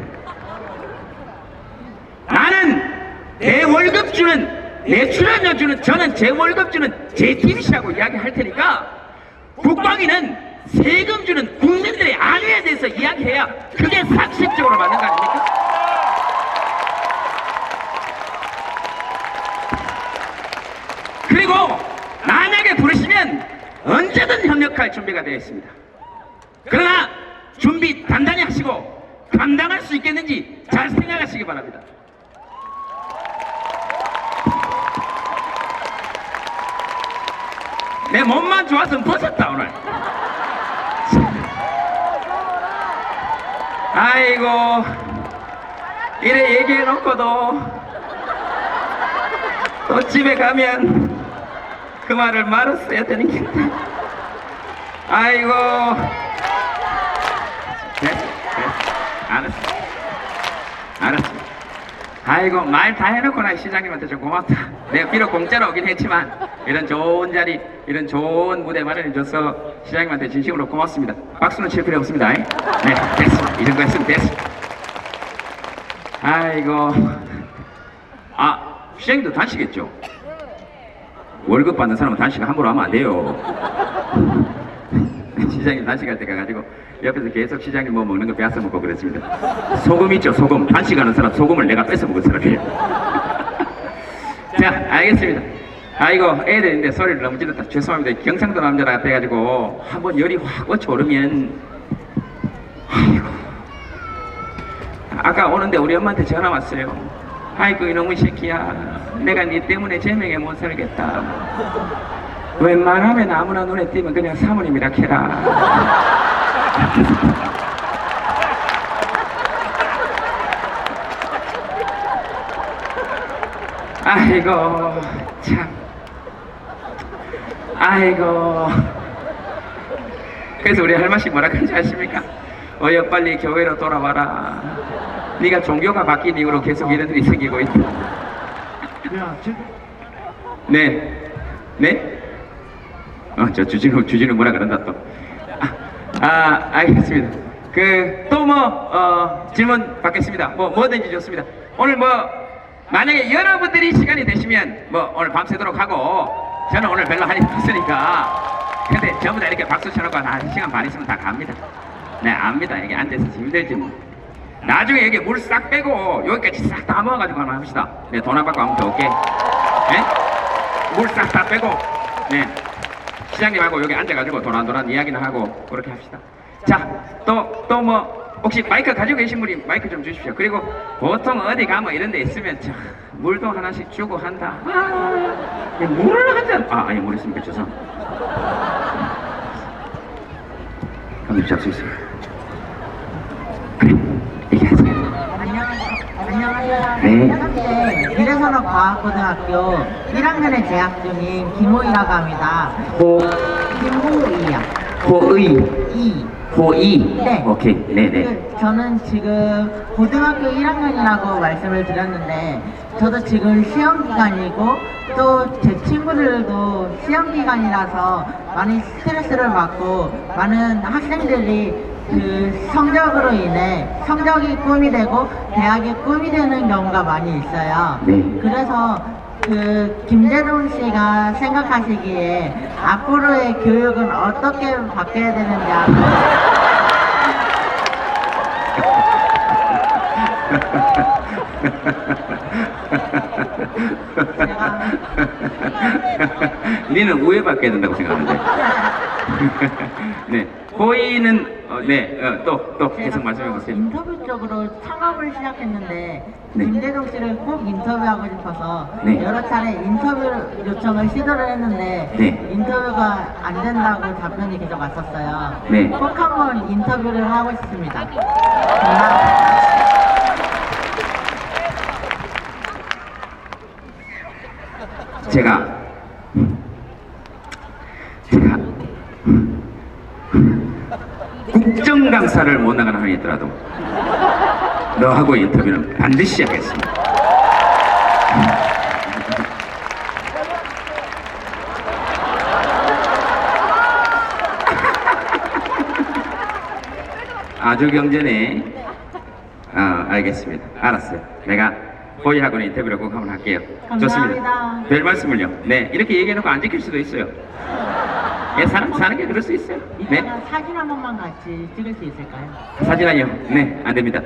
나는 내 월급 주는, 내 출연료 주는, 저는 제 월급 주는 JTBC하고 이야기할 테니까 국방위는 세금 주는 국민들의 안위에 대해서 이야기해야 그게 상식적으로 맞는 거 아닙니까? 그리고 만약에 부르시면 언제든 협력할 준비가 되어 있습니다. 그러나 준비 단단히 하시고 감당할 수 있겠는지 잘 생각하시기 바랍니다. 내 몸만 좋았으면 벗었다 오늘. 아이고 이래 얘기해놓고도 또 집에 가면 그 말을 말았어야 되는 건데. 아이고 됐어 알았어. 아이고 말 다 해놓고 나 시장님한테 좀 고맙다. 내가 비록 공짜로 오긴 했지만 이런 좋은 자리, 이런 좋은 무대 마련해줘서 시장님한테 진심으로 고맙습니다. 박수는 칠 필요 없습니다. 네 됐어. 이 정도 했으면 됐어. 아이고 시장님도 단식했죠? 월급 받는 사람은 단식 함부로 하면 안 돼요. 시장님 단식할 때 가가지고 옆에서 계속 시장님 뭐 먹는 거 빼앗아 먹고 그랬습니다. 소금 있죠, 소금. 단식하는 사람 소금을 내가 뺏어 먹은 사람이에요. 자, 알겠습니다. 아이고 애들인데 소리를 너무 질렀다. 죄송합니다. 경상도 남자라 같아가지고 한번 열이 확 꽂혀오르면, 아이고 아까 오는데 우리 엄마한테 전화 왔어요. 아이고 이놈의 새끼야, 내가 네 때문에 제명에 못 살겠다. 웬만하면 아무나 눈에 띄면 그냥 사모님이라 해라. 아이고 참, 아이고. 그래서 우리 할머니 뭐라 그런지 아십니까? 어여 빨리 교회로 돌아와라. 네가 종교가 바뀐 이후로 계속 이런 일이 생기고 있다. 야, 네? 저 주진우 뭐라 그런다 또. 알겠습니다. 또 질문 받겠습니다. 뭐든지 좋습니다. 오늘 만약에 여러분들이 시간이 되시면 오늘 밤새도록 하고, 저는 오늘 별로 할 일 없으니까. 근데 전부 다 이렇게 박수 쳐놓고 한 1시간 반 있으면 다 갑니다. 네, 압니다. 여기 앉아서 힘들지 뭐. 나중에 여기 물 싹 빼고 여기까지 싹 다 모아가지고 한번 합시다. 네, 돈 안 받고 아무도 없게. 네? 물 싹 다 빼고, 네. 시장님하고 여기 앉아가지고 도란도란 이야기나 하고 그렇게 합시다. 자, 또 혹시 마이크 가지고 계신 분이 마이크 좀 주십시오. 그리고 보통 어디 가면 이런 데 있으면 물도 하나씩 주고 한다. 물을 한 잔. 아니 물 있습니까? 죄송합니다. 그럼 잡수 있어요. 그래, 얘기하세요. 안녕하세요. 네. 현재 미래산업과학고등학교 1학년에 재학 중인 김호이라고 합니다. 김호이요. 호이. 네. 오케이. 네네. 저는 지금 고등학교 1학년이라고 말씀을 드렸는데, 저도 지금 시험기간이고 또 제 친구들도 시험기간이라서 많이 스트레스를 받고, 많은 학생들이 그 성적으로 인해 성적이 꿈이 되고 대학이 꿈이 되는 경우가 많이 있어요. 네. 그래서 김재동 씨가 생각하시기에 앞으로의 교육은 어떻게 바뀌어야 되는지 니는 우회받게 된다고 생각하는데. 네, 호의는 또 계속 말씀해 보세요. 인터뷰 쪽으로 창업을 시작했는데 네. 김대중 씨를 꼭 인터뷰하고 싶어서 네. 여러 차례 인터뷰 요청을 시도를 했는데 네. 인터뷰가 안 된다고 답변이 계속 왔었어요. 네. 꼭 한번 인터뷰를 하고 싶습니다. 제가 국정감사를 못 나가는 한이 있더라도 너하고 인터뷰는 반드시 하겠습니다. 아주 경전에 알겠습니다. 알았어요. 내가 호의하고는 인터뷰를 꼭 한번 할게요. 감사합니다. 좋습니다. 별 말씀을요. 네, 이렇게 얘기해놓고 안 지킬 수도 있어요. 예, 사는 게 그럴 수 있어요. 네, 이따가 사진 한 번만 같이 찍을 수 있을까요? 사진 아니요. 네, 안 됩니다.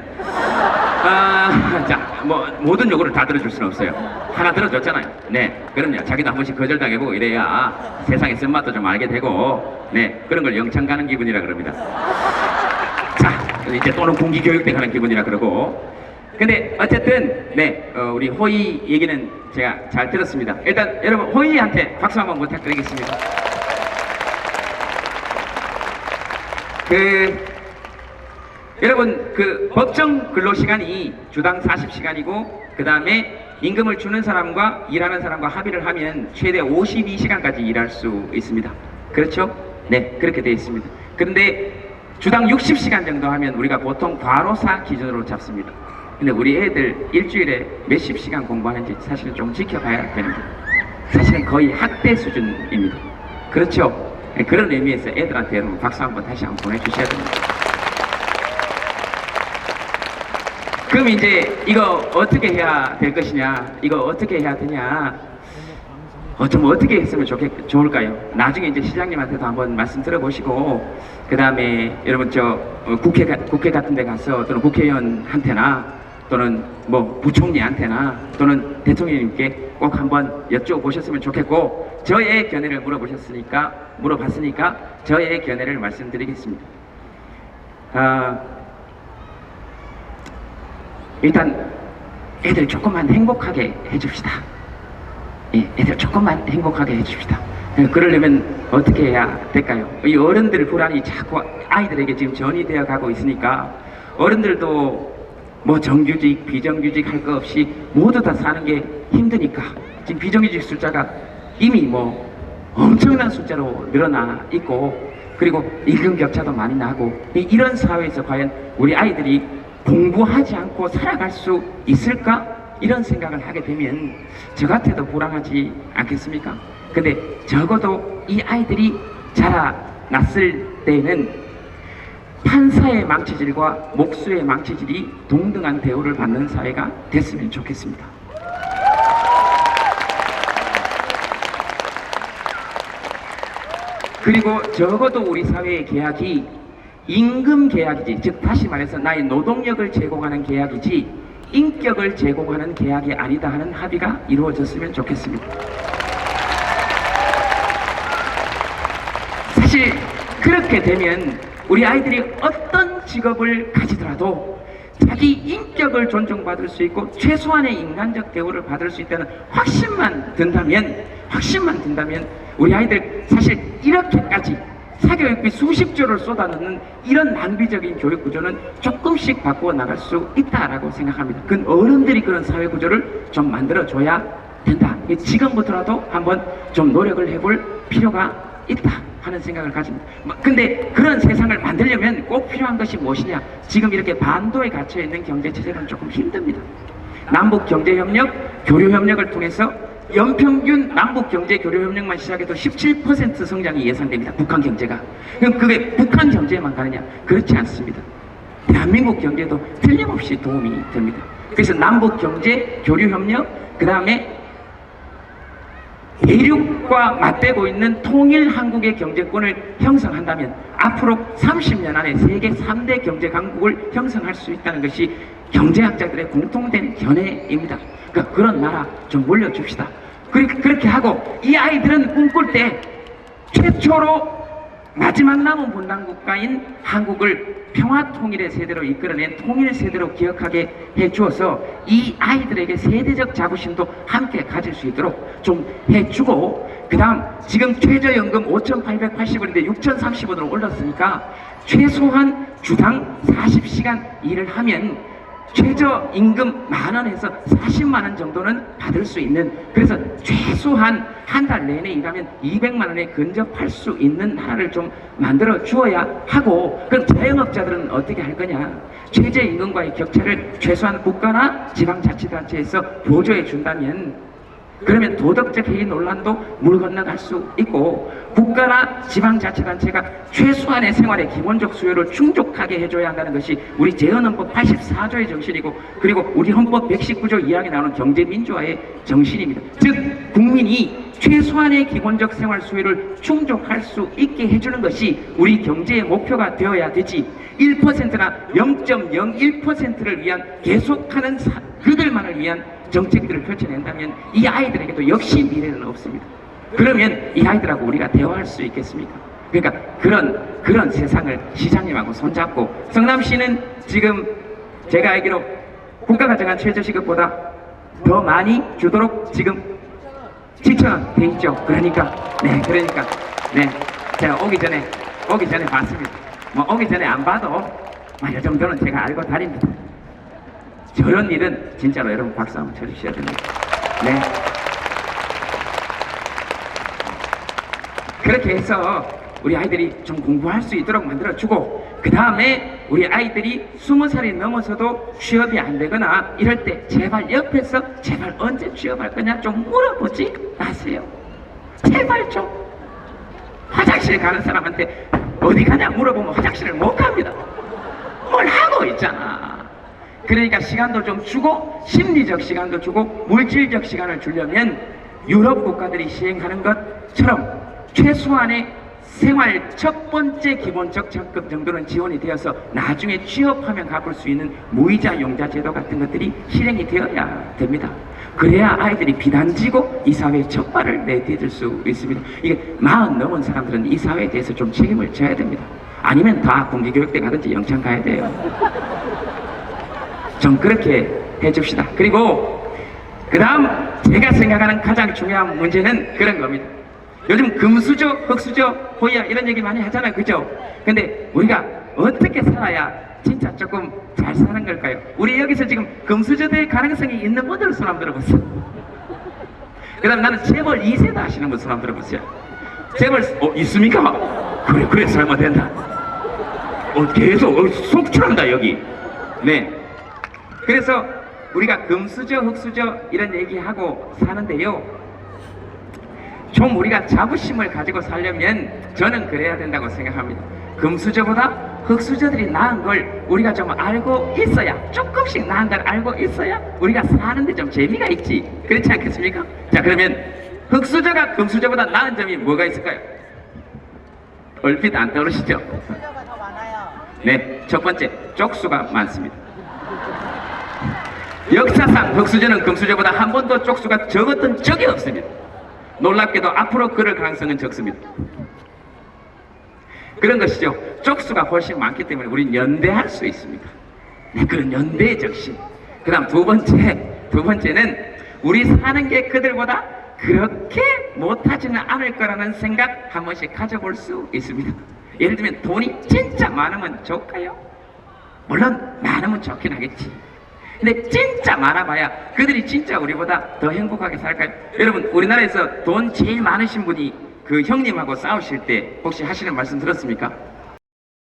자, 뭐 모든 요구를 다 들어줄 수는 없어요. 하나 들어줬잖아요. 네, 그럼요. 자기도 한 번씩 거절당해보고 이래야 세상의 쓴맛도 좀 알게 되고, 네, 그런 걸 영창 가는 기분이라 그럽니다. 자, 이제 또는 공기 교육대 가는 기분이라 그러고. 근데 어쨌든 네, 우리 호의 얘기는 제가 잘 들었습니다. 일단 여러분 호의한테 박수 한번 부탁드리겠습니다. 여러분 법정 근로시간이 주당 40시간이고 그 다음에 임금을 주는 사람과 일하는 사람과 합의를 하면 최대 52시간까지 일할 수 있습니다. 그렇죠? 네, 그렇게 되어 있습니다. 그런데 주당 60시간 정도 하면 우리가 보통 과로사 기준으로 잡습니다. 근데 우리 애들 일주일에 몇십 시간 공부하는지 사실은 좀 지켜봐야 됩니다. 사실은 거의 학대 수준입니다. 그렇죠? 네, 그런 의미에서 애들한테 여러분 박수 한번 다시 한번 보내주셔야 됩니다. 그럼 이제 이거 어떻게 해야 될 것이냐, 이거 어떻게 해야 되냐, 좀 어떻게 했으면 좋을까요? 나중에 이제 시장님한테도 한번 말씀 들어보시고, 그 다음에 여러분 국회 같은 데 가서 또는 국회의원한테나 또는 뭐 부총리한테나 또는 대통령님께 꼭 한번 여쭤보셨으면 좋겠고, 저의 견해를 물어봤으니까 저의 견해를 말씀드리겠습니다. 일단 애들 조금만 행복하게 해줍시다. 예, 애들 조금만 행복하게 해줍시다. 그러려면 어떻게 해야 될까요? 이 어른들 불안이 자꾸 아이들에게 지금 전이되어 가고 있으니까 어른들도 뭐 정규직, 비정규직 할 거 없이 모두 다 사는 게 힘드니까 지금 비정규직 숫자가 이미 뭐 엄청난 숫자로 늘어나 있고, 그리고 임금 격차도 많이 나고, 이런 사회에서 과연 우리 아이들이 공부하지 않고 살아갈 수 있을까? 이런 생각을 하게 되면 저 같아도 불안하지 않겠습니까? 근데 적어도 이 아이들이 자라났을 때는 판사의 망치질과 목수의 망치질이 동등한 대우를 받는 사회가 됐으면 좋겠습니다. 그리고 적어도 우리 사회의 계약이 임금 계약이지, 즉 다시 말해서 나의 노동력을 제공하는 계약이지 인격을 제공하는 계약이 아니다 하는 합의가 이루어졌으면 좋겠습니다. 사실 그렇게 되면 우리 아이들이 어떤 직업을 가지더라도 자기 인격을 존중받을 수 있고 최소한의 인간적 대우를 받을 수 있다는 확신만 든다면 우리 아이들 사실 이렇게까지 사교육비 수십조를 쏟아넣는 이런 낭비적인 교육 구조는 조금씩 바꾸어 나갈 수 있다라고 생각합니다. 그건 어른들이 그런 사회 구조를 좀 만들어줘야 된다. 지금부터라도 한번 좀 노력을 해볼 필요가 있다 하는 생각을 가집니다. 근데 그런 세상을 만들려면 꼭 필요한 것이 무엇이냐? 지금 이렇게 반도에 갇혀있는 경제체제는 조금 힘듭니다. 남북경제협력, 교류협력을 통해서 연평균 남북경제 교류협력만 시작해도 17% 성장이 예상됩니다. 북한 경제가. 그럼 그게 북한 경제에만 가느냐? 그렇지 않습니다. 대한민국 경제도 틀림없이 도움이 됩니다. 그래서 남북경제 교류협력, 그 다음에 대륙과 맞대고 있는 통일 한국의 경제권을 형성한다면 앞으로 30년 안에 세계 3대 경제 강국을 형성할 수 있다는 것이 경제학자들의 공통된 견해입니다. 그러니까 그런 나라 좀 물려줍시다. 그렇게 하고 이 아이들은 꿈꿀 때 최초로 마지막 남은 분단 국가인 한국을 평화 통일의 세대로 이끌어낸 통일 세대로 기억하게 해주어서 이 아이들에게 세대적 자부심도 함께 가질 수 있도록 좀 해주고, 그 다음 지금 최저연금 5,880원인데 6,030원으로 올랐으니까 최소한 주당 40시간 일을 하면 최저임금 10,000원에서 400,000원 정도는 받을 수 있는, 그래서 최소한 한 달 내내 일하면 200만원에 근접할 수 있는 나라를 좀 만들어 주어야 하고, 그럼 자영업자들은 어떻게 할 거냐? 최저임금과의 격차를 최소한 국가나 지방자치단체에서 보조해 준다면, 그러면 도덕적 해이 논란도 물 건너갈 수 있고, 국가나 지방자치단체가 최소한의 생활의 기본적 수요를 충족하게 해줘야 한다는 것이 우리 재헌헌법 84조의 정신이고, 그리고 우리 헌법 119조 2항에 나오는 경제민주화의 정신입니다. 즉 국민이 최소한의 기본적 생활 수요를 충족할 수 있게 해주는 것이 우리 경제의 목표가 되어야 되지, 1%나 0.01%를 위한 계속하는 그들만을 위한 정책들을 펼쳐낸다면 이 아이들에게도 역시 미래는 없습니다. 그러면 이 아이들하고 우리가 대화할 수 있겠습니까? 그러니까 그런 세상을 시장님하고 손잡고, 성남시는 지금 제가 알기로 국가가 정한 최저시급보다 더 많이 주도록 지금 7,000원 돼 있죠. 그러니까 제가 오기 전에 봤습니다. 뭐 오기 전에 안 봐도 이 정도는 제가 알고 다닙니다. 저런 일은 진짜로 여러분 박수 한번 쳐주셔야 됩니다. 네. 그렇게 해서 우리 아이들이 좀 공부할 수 있도록 만들어주고, 그 다음에 우리 아이들이 20살이 넘어서도 취업이 안 되거나 이럴 때 제발 옆에서 제발 언제 취업할 거냐 좀 물어보지 마세요. 제발 좀. 화장실 가는 사람한테 어디 가냐 물어보면 화장실을 못 갑니다. 뭘 하고 있잖아. 그러니까 시간도 좀 주고 심리적 시간도 주고 물질적 시간을 주려면 유럽 국가들이 시행하는 것처럼 최소한의 생활 첫 번째 기본적 적금 정도는 지원이 되어서 나중에 취업하면 갚을 수 있는 무이자 용자 제도 같은 것들이 실행이 되어야 됩니다. 그래야 아이들이 비단지고 이 사회에 첫 발을 내디딜 수 있습니다. 이게 40 넘은 사람들은 이 사회에 대해서 좀 책임을 져야 됩니다. 아니면 다 공기교육대 가든지 영창 가야 돼요. 좀 그렇게 해줍시다. 그리고 그 다음 제가 생각하는 가장 중요한 문제는 그런 겁니다. 요즘 금수저, 흑수저, 호야 이런 얘기 많이 하잖아요. 그죠? 근데 우리가 어떻게 살아야 진짜 조금 잘 사는 걸까요? 우리 여기서 지금 금수저 될 가능성이 있는 분들 손 한번 들어보세요. 그 다음 나는 재벌 2세다 하시는 분 손 한번 들어보세요. 재벌 있습니까? 그래 살면 된다. 계속 속출한다 여기. 네. 그래서 우리가 금수저, 흑수저 이런 얘기하고 사는데요, 좀 우리가 자부심을 가지고 살려면 저는 그래야 된다고 생각합니다. 금수저보다 흑수저들이 나은 걸 우리가 좀 알고 있어야, 조금씩 나은 걸 알고 있어야 우리가 사는데 좀 재미가 있지. 그렇지 않겠습니까? 자, 그러면 흑수저가 금수저보다 나은 점이 뭐가 있을까요? 얼핏 안 떠오르시죠? 흑수저가 더 많아요. 네, 첫 번째 쪽수가 많습니다. 역사상 흑수저는 금수저보다 한 번도 쪽수가 적었던 적이 없습니다. 놀랍게도 앞으로 그럴 가능성은 적습니다. 그런 것이죠. 쪽수가 훨씬 많기 때문에 우리는 연대할 수 있습니다. 네, 그런 연대의 정신. 그 다음 두 번째는 우리 사는 게 그들보다 그렇게 못하지는 않을 거라는 생각 한 번씩 가져볼 수 있습니다. 예를 들면 돈이 진짜 많으면 좋을까요? 물론 많으면 좋긴 하겠지. 근데 진짜 많아봐야 그들이 진짜 우리보다 더 행복하게 살까요? 여러분, 우리나라에서 돈 제일 많으신 분이 그 형님하고 싸우실 때 혹시 하시는 말씀 들었습니까?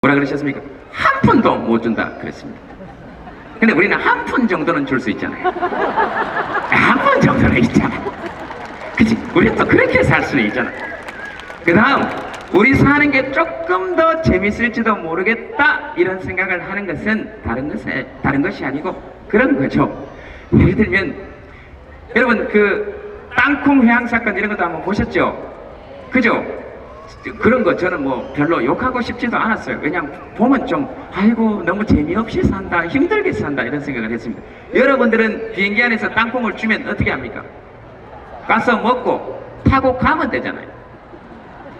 뭐라 그러셨습니까? 한 푼도 못 준다 그랬습니다. 근데 우리는 한 푼 정도는 줄 수 있잖아요. 한 푼 정도는 있잖아. 그치? 우리 또 그렇게 살 수는 있잖아. 그 다음 우리 사는 게 조금 더 재밌을지도 모르겠다 이런 생각을 하는 것은 다른 것이 아니고 그런 거죠. 예를 들면 여러분 그 땅콩 회항 사건 이런 것도 한번 보셨죠? 그죠? 그런 거 저는 뭐 별로 욕하고 싶지도 않았어요. 그냥 보면 좀 아이고 너무 재미없이 산다, 힘들게 산다 이런 생각을 했습니다. 여러분들은 비행기 안에서 땅콩을 주면 어떻게 합니까? 가서 먹고 타고 가면 되잖아요.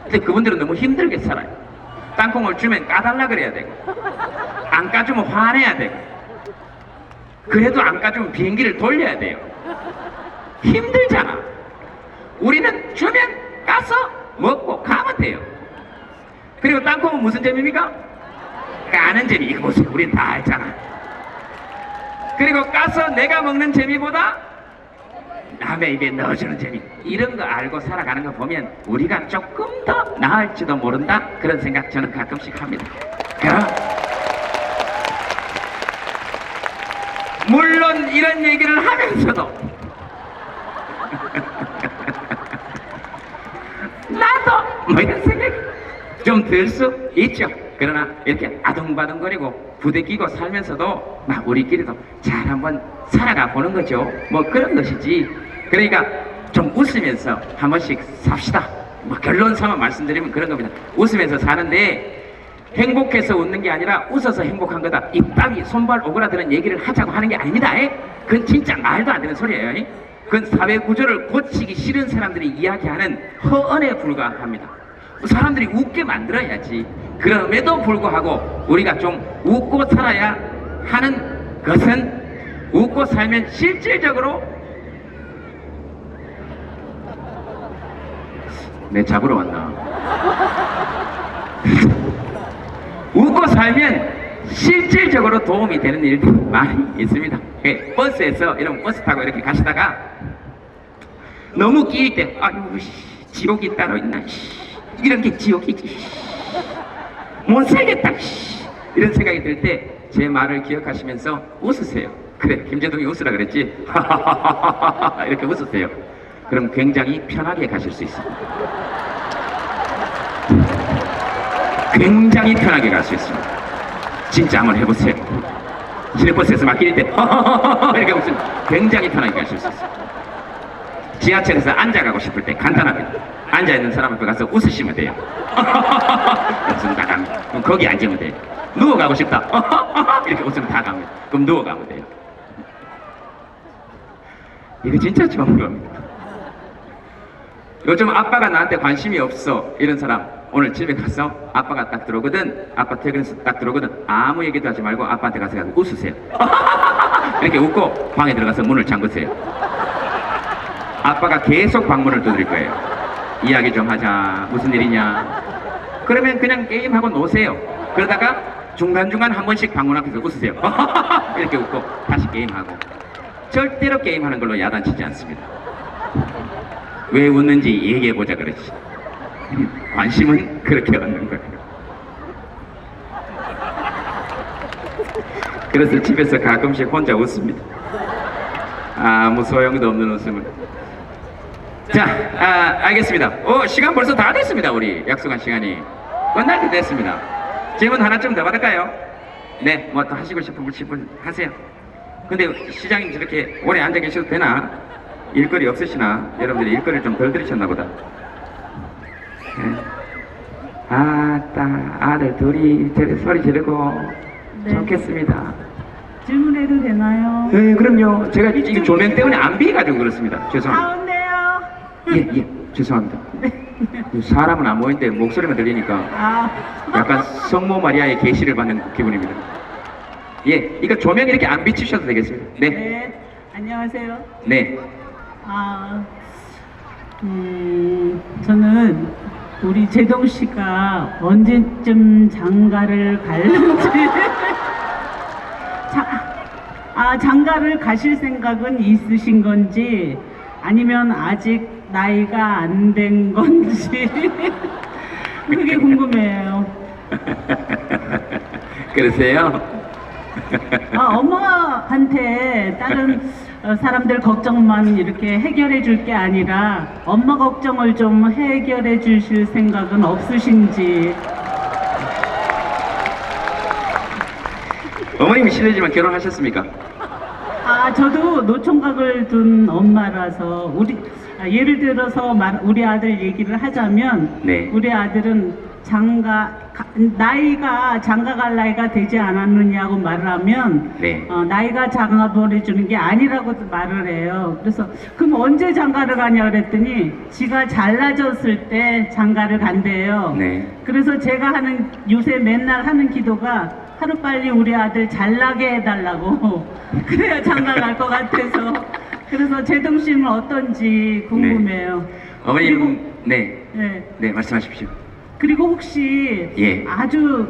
근데 그분들은 너무 힘들게 살아요. 땅콩을 주면 까달라 그래야 되고, 안 까주면 화내야 되고, 그래도 안 까주면 비행기를 돌려야 돼요. 힘들잖아. 우리는 주면 까서 먹고 가면 돼요. 그리고 땅콩은 무슨 재미입니까? 까는 재미. 이거 보세요. 우린 다 알잖아. 그리고 까서 내가 먹는 재미보다 남의 입에 넣어주는 재미, 이런 거 알고 살아가는 거 보면 우리가 조금 더 나을지도 모른다, 그런 생각 저는 가끔씩 합니다. 그럼 물론 이런 얘기를 하면서도 나도 뭐 이런 생각이 좀 들 수 있죠. 그러나 이렇게 아둥바둥거리고 부대끼고 살면서도 막 우리끼리도 잘 한번 살아가 보는 거죠. 뭐 그런 것이지. 그러니까 좀 웃으면서 한 번씩 삽시다. 뭐 결론 삼아 말씀드리면 그런 겁니다. 웃으면서 사는데 행복해서 웃는 게 아니라 웃어서 행복한 거다, 이따위 손발 오그라드는 얘기를 하자고 하는 게 아닙니다. 그건 진짜 말도 안 되는 소리예요. 그건 사회 구조를 고치기 싫은 사람들이 이야기하는 허언에 불과합니다. 사람들이 웃게 만들어야지. 그럼에도 불구하고 우리가 좀 웃고 살아야 하는 것은, 웃고 살면 실질적으로 내 잡으러 왔나? 웃고 살면 실질적으로 도움이 되는 일도 많이 있습니다. 버스에서 이런 버스 타고 이렇게 가시다가 너무 끼일 때 아유 지옥이 따로 있나, 이런 게 지옥이지, 못 살겠다, 이런 생각이 들 때 제 말을 기억하시면서 웃으세요. 그래, 김재동이 웃으라 그랬지. 이렇게 웃으세요. 그럼 굉장히 편하게 가실 수 있습니다. 굉장히 편하게 갈 수 있습니다. 진짜 한번 해보세요. 시내버스에서 막힐 때 이렇게 웃으면 굉장히 편하게 가실 수 있어요. 지하철에서 앉아가고 싶을 때 간단하게 앉아있는 사람 앞에 가서 웃으시면 돼요. 웃으면 다 갑니다. 그럼 거기 앉으면 돼요. 누워가고 싶다. 이렇게 웃으면 다 갑니다. 그럼 누워가면 돼요. 이거 진짜 좋은 겁니다. 요즘 아빠가 나한테 관심이 없어 이런 사람, 오늘 집에 가서 아빠가 딱 들어오거든, 아빠 퇴근해서 딱 들어오거든, 아무 얘기도 하지 말고 아빠한테 가서 웃으세요. 이렇게 웃고 방에 들어가서 문을 잠그세요. 아빠가 계속 방문을 두드릴 거예요. 이야기 좀 하자, 무슨 일이냐. 그러면 그냥 게임하고 노세요. 그러다가 중간중간 한 번씩 방문 앞에서 웃으세요. 이렇게 웃고 다시 게임하고. 절대로 게임하는 걸로 야단치지 않습니다. 왜 웃는지 얘기해보자 그러지. 관심은 그렇게 얻는 거예요. 그래서 집에서 가끔씩 혼자 웃습니다. 아무 소용도 없는 웃음을. 자, 알겠습니다. 시간 벌써 다 됐습니다. 우리 약속한 시간이 끝날 때 됐습니다. 질문 하나쯤 더 받을까요? 네, 뭐 또 하시고 싶은 분 하세요. 근데 시장님 저렇게 오래 앉아 계셔도 되나? 일거리 없으시나? 여러분들이 일거리를 좀 덜 들으셨나 보다. 네. 아따, 아들 둘이 저렇게 소리 지르고. 네. 좋겠습니다. 질문해도 되나요? 네, 그럼요. 제가 지금 조명 때문에 안 비가지고 그렇습니다. 죄송합니다. 가운데요. 예, 죄송합니다. 사람은 안 보이는데 목소리만 들리니까 약간 성모 마리아의 계시를 받는 기분입니다. 예, 이거 조명 이렇게 안 비추셔도 되겠습니다. 네. 네, 안녕하세요. 네. 저는 우리 제동 씨가 언제쯤 장가를 갈는지 장가를 가실 생각은 있으신 건지, 아니면 아직 나이가 안 된 건지 그게 궁금해요. 그러세요? 엄마한테 다른 사람들 걱정만 이렇게 해결해 줄 게 아니라 엄마 걱정을 좀 해결해 주실 생각은 없으신지. 어머님이 실례지만 결혼하셨습니까? 저도 노총각을 둔 엄마라서 예를 들어서 우리 아들 얘기를 하자면 네. 우리 아들은 나이가 장가 갈 나이가 되지 않았느냐고 말을 하면 네. 나이가 장가 보내주는 게 아니라고 말을 해요. 그래서 그럼 언제 장가를 가냐 그랬더니 지가 잘나졌을 때 장가를 간대요. 네. 그래서 제가 요새 맨날 하는 기도가 하루빨리 우리 아들 잘나게 해달라고 그래야 장가 갈 것 같아서 그래서 제동 씨는 어떤지 궁금해요. 어머님, 네. 네. 네, 말씀하십시오. 그리고 혹시 예. 아주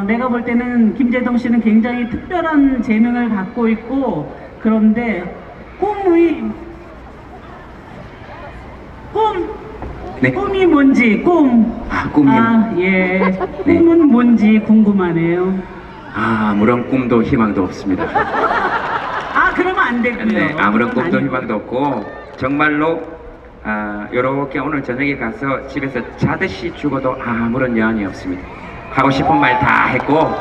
내가 볼 때는 김제동 씨는 굉장히 특별한 재능을 갖고 있고 그런데 네. 꿈이 뭔지 꿈이요? 예. 네. 꿈은 뭔지 궁금하네요. 아무런 꿈도 희망도 없습니다. 그러면 안 되고요. 네, 아무런 그건 꿈도 아니고. 희망도 없고 정말로 요렇게 오늘 저녁에 가서 집에서 자듯이 죽어도 아무런 여한이 없습니다. 하고 싶은 말 다 했고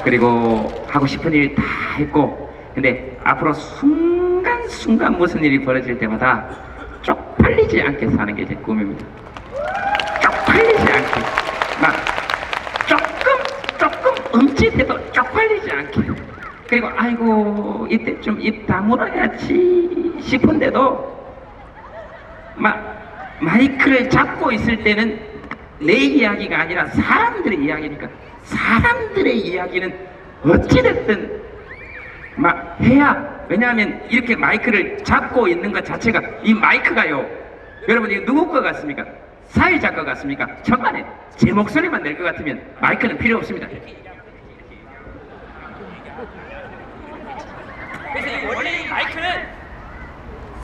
그리고 하고 싶은 일 다 했고 근데 앞으로 순간순간 무슨 일이 벌어질 때마다 쪽팔리지 않게 사는 게 제 꿈입니다. 쪽팔리지 않게 막 조금 흠칫해도 쪽팔리지 않게 그리고 아이고 이때 좀 입 다물어야지 싶은데도 마이크를 잡고 있을 때는 내 이야기가 아니라 사람들의 이야기니까 사람들의 이야기는 어찌됐든 해야 왜냐하면 이렇게 마이크를 잡고 있는 것 자체가 이 마이크가요 여러분 이게 누구 것 같습니까? 사회자 것 같습니까? 천만에 제 목소리만 낼 것 같으면 마이크는 필요 없습니다. 그래서 원래 이 마이크는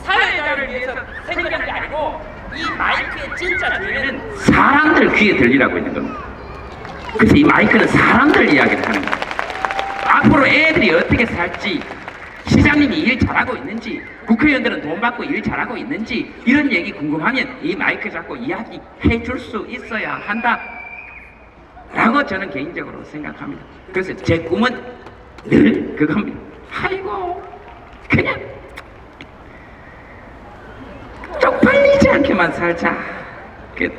사회자를 위해서 생긴 게 아니고 이 마이크의 진짜 주인은 사람들 귀에 들리라고 있는 겁니다. 그래서 이 마이크는 사람들 이야기를 하는 거예요. 앞으로 애들이 어떻게 살지 시장님이 일 잘하고 있는지 국회의원들은 돈 받고 일 잘하고 있는지 이런 얘기 궁금하면 이 마이크 잡고 이야기 해줄 수 있어야 한다 라고 저는 개인적으로 생각합니다. 그래서 제 꿈은 늘 그겁니다. 아이고 그냥 쪽팔리지 않게만 살자.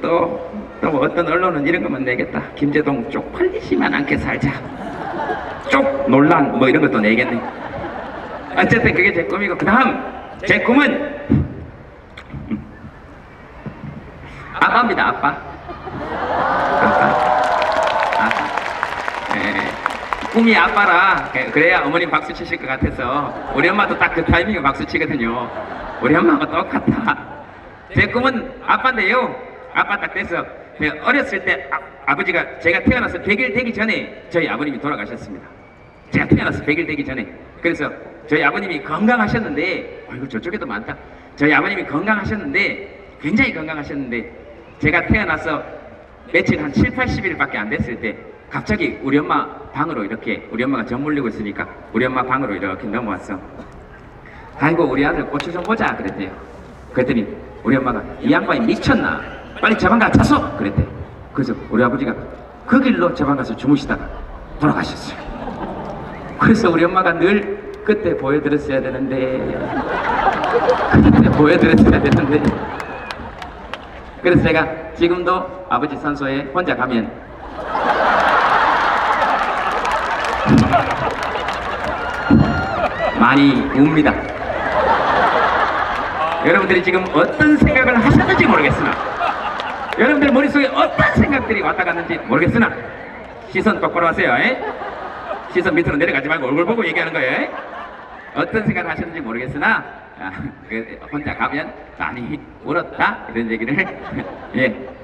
또 어떤 언론은 이런 것만 내겠다. 김제동 쪽팔리지만 않게 살자. 쪽 논란 뭐 이런 것도 내겠네. 어쨌든 그게 제 꿈이고 그 다음 제 꿈은 아빠입니다. 아빠. 꿈이 아빠라 그래야 어머님 박수 치실 것 같아서 우리 엄마도 딱 그 타이밍에 박수 치거든요. 우리 엄마하고 똑같아. 제 꿈은 아빠인데요. 아빠 딱 돼서 어렸을 때 아버지가 제가 태어나서 100일 되기 전에 저희 아버님이 돌아가셨습니다. 제가 태어나서 100일 되기 전에. 그래서 저희 아버님이 건강하셨는데 아이고 저쪽에도 많다. 저희 아버님이 건강하셨는데 굉장히 건강하셨는데 제가 태어나서 며칠 한 7, 80일밖에 안 됐을 때 갑자기 우리 엄마 방으로 이렇게 우리 엄마가 젖 물리고 있으니까 우리 엄마 방으로 이렇게 넘어왔어. 아이고 우리 아들 고추 좀 보자 그랬대요. 그랬더니 우리 엄마가 이 양반이 미쳤나 빨리 저 방 가서 그랬대. 그래서 우리 아버지가 그 길로 저 방 가서 주무시다가 돌아가셨어요. 그래서 우리 엄마가 늘 그때 보여드렸어야 되는데 그래서 제가 지금도 아버지 산소에 혼자 가면 많이 웁니다. 여러분들이 지금 어떤 생각을 하셨는지 모르겠으나 여러분들 머릿속에 어떤 생각들이 왔다 갔는지 모르겠으나 시선 똑바로 하세요. 시선 밑으로 내려가지 말고 얼굴 보고 얘기하는 거예요. 어떤 생각을 하셨는지 모르겠으나 혼자 가면 많이 울었다 이런 얘기를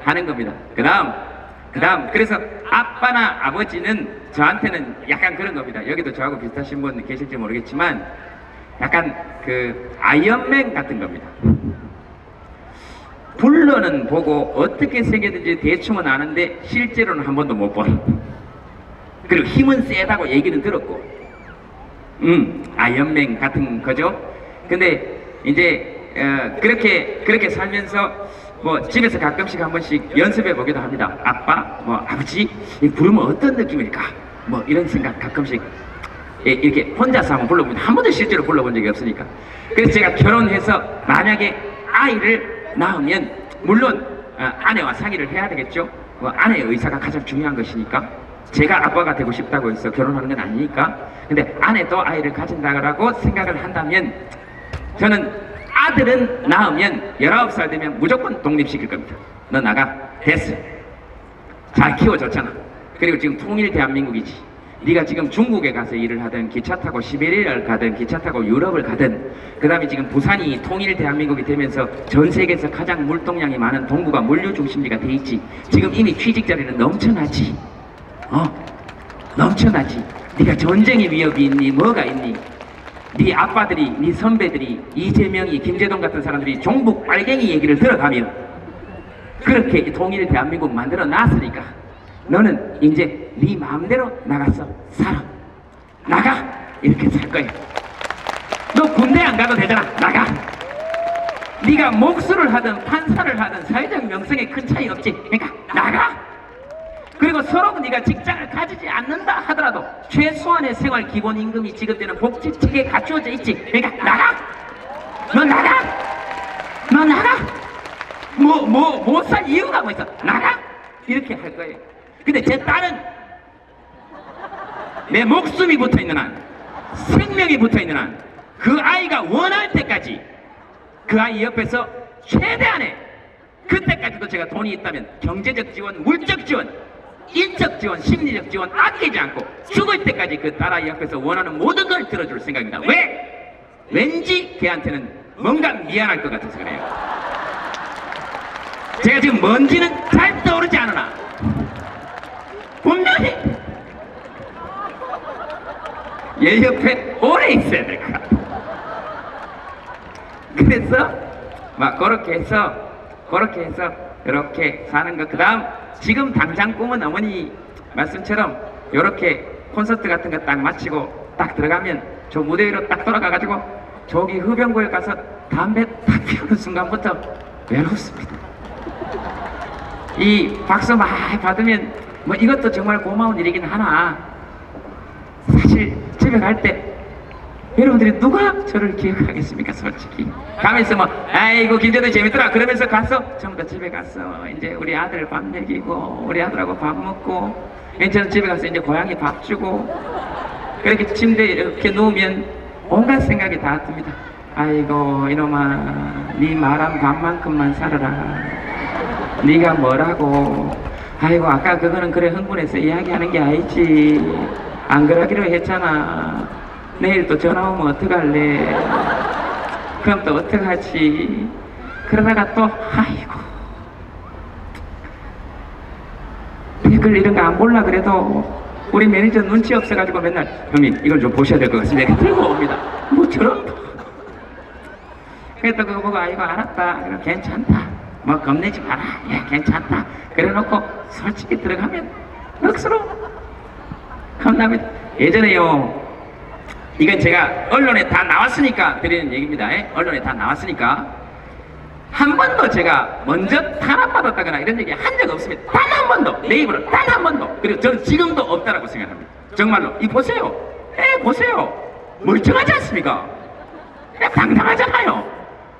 하는 겁니다. 그 다음 그래서 아빠나 아버지는 저한테는 약간 그런 겁니다. 여기도 저하고 비슷하신 분 계실지 모르겠지만 약간 그 아이언맨 같은 겁니다. 불러는 보고 어떻게 생겼는지 대충은 아는데 실제로는 한 번도 못 본. 그리고 힘은 세다고 얘기는 들었고 아이언맨 같은 거죠. 근데 이제 그렇게 살면서 뭐 집에서 가끔씩 한 번씩 연습해 보기도 합니다. 아빠, 뭐 아버지, 부르면 어떤 느낌일까? 뭐 이런 생각 가끔씩 이렇게 혼자서 한번 불러보면 한 번도 실제로 불러본 적이 없으니까. 그래서 제가 결혼해서 만약에 아이를 낳으면 물론 아내와 상의를 해야 되겠죠. 아내의 의사가 가장 중요한 것이니까. 제가 아빠가 되고 싶다고 해서 결혼하는 건 아니니까. 근데 아내도 아이를 가진다고 생각을 한다면 저는 아들은 낳으면 19살 되면 무조건 독립시킬 겁니다. 너 나가. 됐어. 잘 키워줬잖아. 그리고 지금 통일 대한민국이지. 네가 지금 중국에 가서 일을 하든 기차 타고 시베리아를 가든 기차 타고 유럽을 가든 그 다음에 지금 부산이 통일 대한민국이 되면서 전 세계에서 가장 물동량이 많은 동부가 물류 중심지가 돼 있지. 지금 이미 취직 자리는 넘쳐나지. 넘쳐나지. 네가 전쟁의 위협이 있니 뭐가 있니. 네 아빠들이 네 선배들이 이재명이 김재동 같은 사람들이 종북 빨갱이 얘기를 들어가면 그렇게 통일 대한민국 만들어 놨으니까 너는 이제 네 마음대로 나가서 살아. 나가. 이렇게 살 거야. 너 군대 안 가도 되잖아. 나가. 네가 목수를 하든 판사를 하든 사회적 명성에 큰 차이 없지. 그러니까 나가. 그리고 서로 네가 직장을 가지지 않는다 하더라도 최소한의 생활 기본임금이 지급되는 복지체계에 갖추어져 있지. 그러니까 나가. 너 나가. 너 나가. 못 살 이유가 뭐 있어. 나가. 이렇게 할 거예요. 근데 제 딸은 내 목숨이 붙어있는 한, 생명이 붙어있는 한, 그 아이가 원할 때까지 그 아이 옆에서 최대한의, 그때까지도 제가 돈이 있다면 경제적 지원, 물적 지원, 인적 지원, 심리적 지원 아끼지 않고 죽을 때까지 그 딸아이 옆에서 원하는 모든 걸 들어줄 생각입니다. 왜? 왠지 걔한테는 뭔가 미안할 것 같아서 그래요. 제가 지금 뭔지는 잘 떠오르지 않으나 분명히 얘 옆에 오래 있어야 될 것 같아. 그래서 막 그렇게 해서 이렇게 사는 거. 그 다음 지금 당장 꿈은 어머니 말씀처럼 이렇게 콘서트 같은 거 딱 마치고 딱 들어가면 저 무대 위로 딱 돌아가가지고 저기 흡연구에 가서 담배 딱 피우는 순간부터 외롭습니다. 이 박수 많이 받으면 뭐 이것도 정말 고마운 일이긴 하나 사실 집에 갈 때 여러분들이 누가 저를 기억하겠습니까? 솔직히 가면서 뭐 아이고 김재동 재밌더라 그러면서 가서 전부 다 집에 가서 이제 우리 아들 밥 먹이고 우리 아들하고 밥 먹고 저는 집에 가서 이제 고양이 밥 주고 그렇게 침대에 이렇게 누우면 온갖 생각이 다 듭니다. 아이고 이놈아 네 말한 밥만큼만 살아라. 네가 뭐라고. 아이고 아까 그거는 그래 흥분해서 이야기하는 게 아니지. 안 그러기로 했잖아. 내일 또 전화 오면 어떡할래. 그럼 또 어떡하지. 그러다가 또 아이고 댓글 이런 거 안 볼라 그래도 우리 매니저 눈치 없어가지고 맨날 형님 이걸 좀 보셔야 될 것 같습니다. 이렇게 들고 옵니다. 뭐처럼. 그래도 그거 보고 아이고 알았다. 그럼 괜찮다. 뭐 겁내지 마라. 예 괜찮다. 그래 놓고 솔직히 들어가면 넋으로 겁납니다. 예전에요 이건 제가 언론에 다 나왔으니까 드리는 얘기입니다. 언론에 다 나왔으니까 한 번도 제가 먼저 탄압받았다거나 이런 얘기 한 적 없습니다. 단 한 번도. 내 입으로 단 한 번도. 그리고 저는 지금도 없다라고 생각합니다. 정말로. 이 보세요. 보세요. 멀쩡하지 않습니까? 당당하잖아요.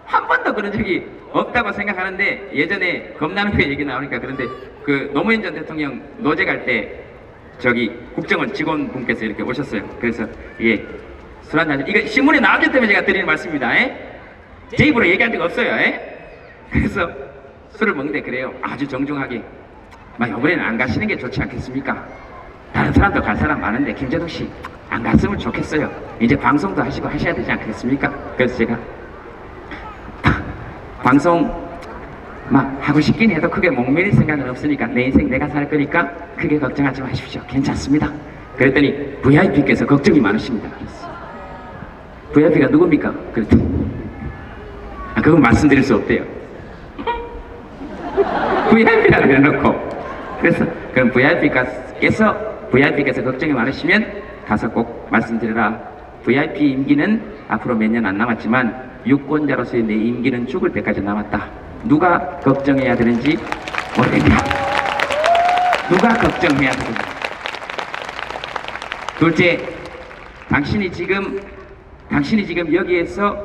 한 번도 그런 적이 없다고 생각하는데 예전에 겁나는 거 얘기 나오니까 그런데 그 노무현 전 대통령 노제 갈 때 저기 국정원 직원분께서 이렇게 오셨어요. 그래서 술 한잔 이거 신문에 나왔기 때문에 제가 드리는 말씀입니다. 제 입으로 얘기한 적 없어요. 그래서 술을 먹는데 그래요. 아주 정중하게 막 이번에는 안 가시는 게 좋지 않겠습니까? 다른 사람도 갈 사람 많은데 김재동 씨 안 갔으면 좋겠어요. 이제 방송도 하시고 하셔야 되지 않겠습니까? 그래서 제가 방송 막 하고 싶긴 해도 크게 목매릴 생각은 없으니까 내 인생 내가 살 거니까 크게 걱정하지 마십시오. 괜찮습니다. 그랬더니 VIP께서 걱정이 많으십니다. 그랬어. VIP가 누굽니까? 그랬더니 그건 말씀드릴 수 없대요. VIP라 그래놓고 그래서 그럼 VIP께서 걱정이 많으시면 가서 꼭 말씀드려라. VIP 임기는 앞으로 몇 년 안 남았지만 유권자로서의 내 임기는 죽을 때까지 남았다. 누가 걱정해야 되는지 모르겠다. 누가 걱정해야 되는지. 둘째, 당신이 지금 여기에서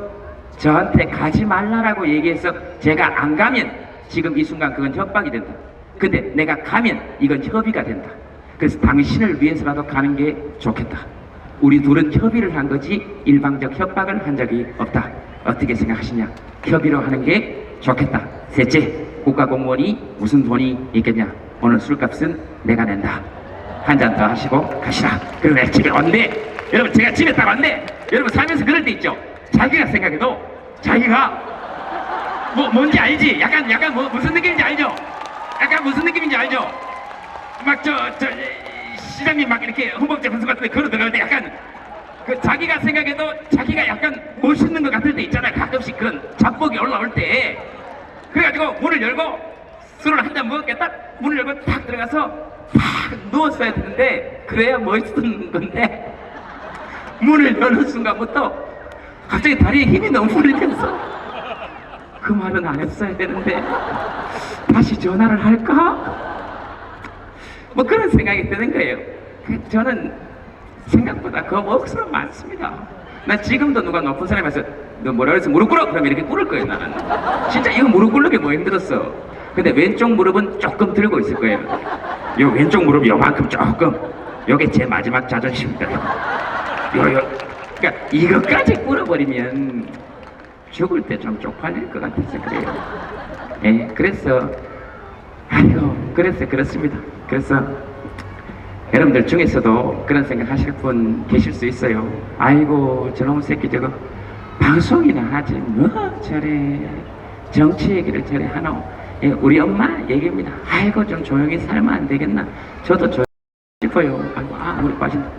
저한테 가지 말라라고 얘기해서 제가 안 가면 지금 이 순간 그건 협박이 된다. 근데 내가 가면 이건 협의가 된다. 그래서 당신을 위해서라도 가는 게 좋겠다. 우리 둘은 협의를 한 거지 일방적 협박을 한 적이 없다. 어떻게 생각하시냐? 협의로 하는 게 좋겠다. 셋째, 국가공무원이 무슨 돈이 있겠냐? 오늘 술값은 내가 낸다. 한 잔 더 하시고 가시라. 그리고 내가 집에 왔네. 여러분, 제가 집에 딱 왔네. 여러분, 살면서 그럴 때 있죠. 자기가 생각해도 자기가 뭔지 알지? 약간 무슨 느낌인지 알죠? 약간 무슨 느낌인지 알죠? 막 시장님 막 이렇게 헌법재 분석 같은 데 걸어 들어갈 때 약간 그 자기가 생각해도 자기가 약간 멋있는 것 같을 때 있잖아요. 가끔씩 그런 잡복이 올라올 때. 그래가지고 문을 열고 술을 한 잔 먹었겠다. 문을 열고 탁 들어가서 탁 누웠어야 되는데 그래야 멋있던 건데 문을 여는 순간부터 갑자기 다리에 힘이 너무 풀리면서 그 말은 안 했어야 되는데 다시 전화를 할까? 뭐 그런 생각이 드는 거예요. 저는 생각보다 겁 억수로 많습니다. 나 지금도 누가 높은 사람이 와서 너 뭐라 그래서 무릎 꿇어? 그러면 이렇게 꿇을 거예요. 나는 진짜 이거 무릎 꿇는 게 뭐 힘들었어. 근데 왼쪽 무릎은 조금 들고 있을 거예요. 요 왼쪽 무릎 요만큼 조금, 요게 제 마지막 자존심입니다. 그러니까 이것까지 꿇어버리면 죽을 때 좀 쪽팔릴 것 같아서 그래요. 예, 그래서 그렇습니다. 그래서 여러분들 중에서도 그런 생각 하실 분 계실 수 있어요. 아이고, 저놈 새끼 저거 방송이나 하지 뭐 저래 정치 얘기를 저래 하노. 예, 우리 엄마 얘기입니다. 아이고, 좀 조용히 살면 안 되겠나. 저도 조용히 싶어요. 아이고, 우리 빠진다.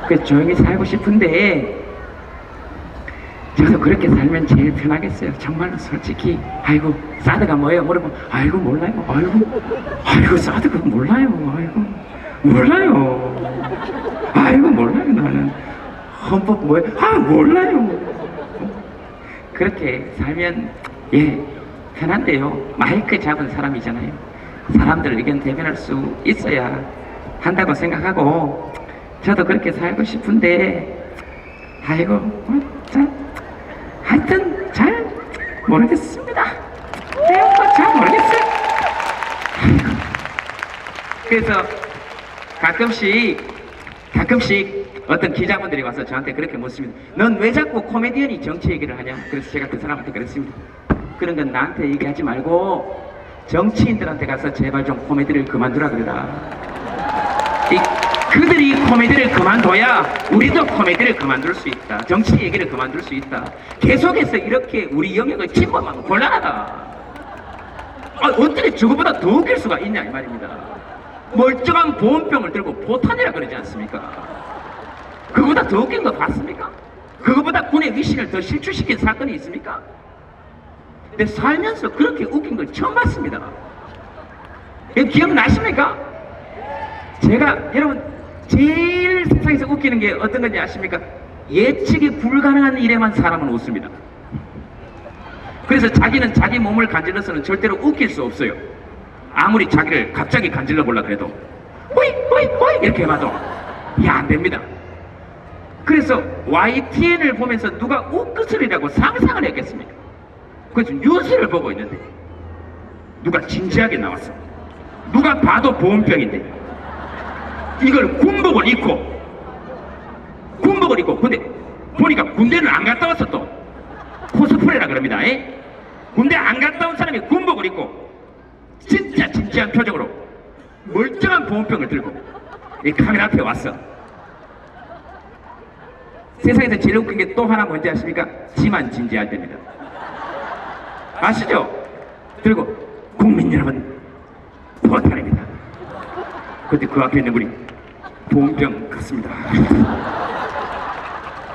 그래서 조용히 살고 싶은데 저도 그렇게 살면 제일 편하겠어요. 정말로 솔직히. 아이고, 사드가 뭐예요? 물어보면 아이고 몰라요. 아이고 사드가 몰라요. 아이고 몰라요. 아이고 몰라요. 나는 헌법 뭐예요? 몰라요. 그렇게 살면 편한데요. 마이크 잡은 사람이잖아요. 사람들 의견 대변할 수 있어야 한다고 생각하고 저도 그렇게 살고 싶은데 아이고 하여튼 잘 모르겠습니다. 잘 모르겠어요. 아이고. 그래서 가끔씩 어떤 기자분들이 와서 저한테 그렇게 묻습니다. 넌 왜 자꾸 코미디언이 정치 얘기를 하냐? 그래서 제가 그 사람한테 그랬습니다. 그런 건 나한테 얘기하지 말고 정치인들한테 가서 제발 좀 코미디를 그만두라 그러라. 그들이 코미디를 그만둬야 우리도 코미디를 그만둘 수 있다. 정치 얘기를 그만둘 수 있다. 계속해서 이렇게 우리 영역을 침범하면 곤란하다. 어떻게 저거보다 더 웃길 수가 있냐 이 말입니다. 멀쩡한 보온병을 들고 포탄이라 그러지 않습니까? 그거보다 더 웃긴 거 봤습니까? 그거보다 군의 위신을 더 실추시킨 사건이 있습니까? 근데 살면서 그렇게 웃긴 걸 처음 봤습니다. 기억나십니까? 제가 여러분 제일 세상에서 웃기는 게 어떤 건지 아십니까? 예측이 불가능한 일에만 사람은 웃습니다. 그래서 자기는 자기 몸을 간질러서는 절대로 웃길 수 없어요. 아무리 자기를 갑자기 간질러 보려고 해도 호이 이렇게 해봐도 안 됩니다. 그래서 YTN을 보면서 누가 웃그스리라고 상상을 했겠습니까? 그래서 뉴스를 보고 있는데 누가 진지하게 나왔어. 누가 봐도 보온병인데 이걸 군복을 입고 근데 보니까 군대를 안 갔다 왔어. 또 코스프레라 그럽니다. 군대 안 갔다 온 사람이 군복을 입고 진짜 진지한 표정으로 멀쩡한 보온병을 들고 이 카메라 앞에 왔어. 세상에서 제일 웃긴 게 또 하나 뭔지 아십니까? 지만 진지할 때입니다. 아시죠? 그리고 국민 여러분 포탈입니다. 그때 그 앞에 있는 분이 보온병 같습니다.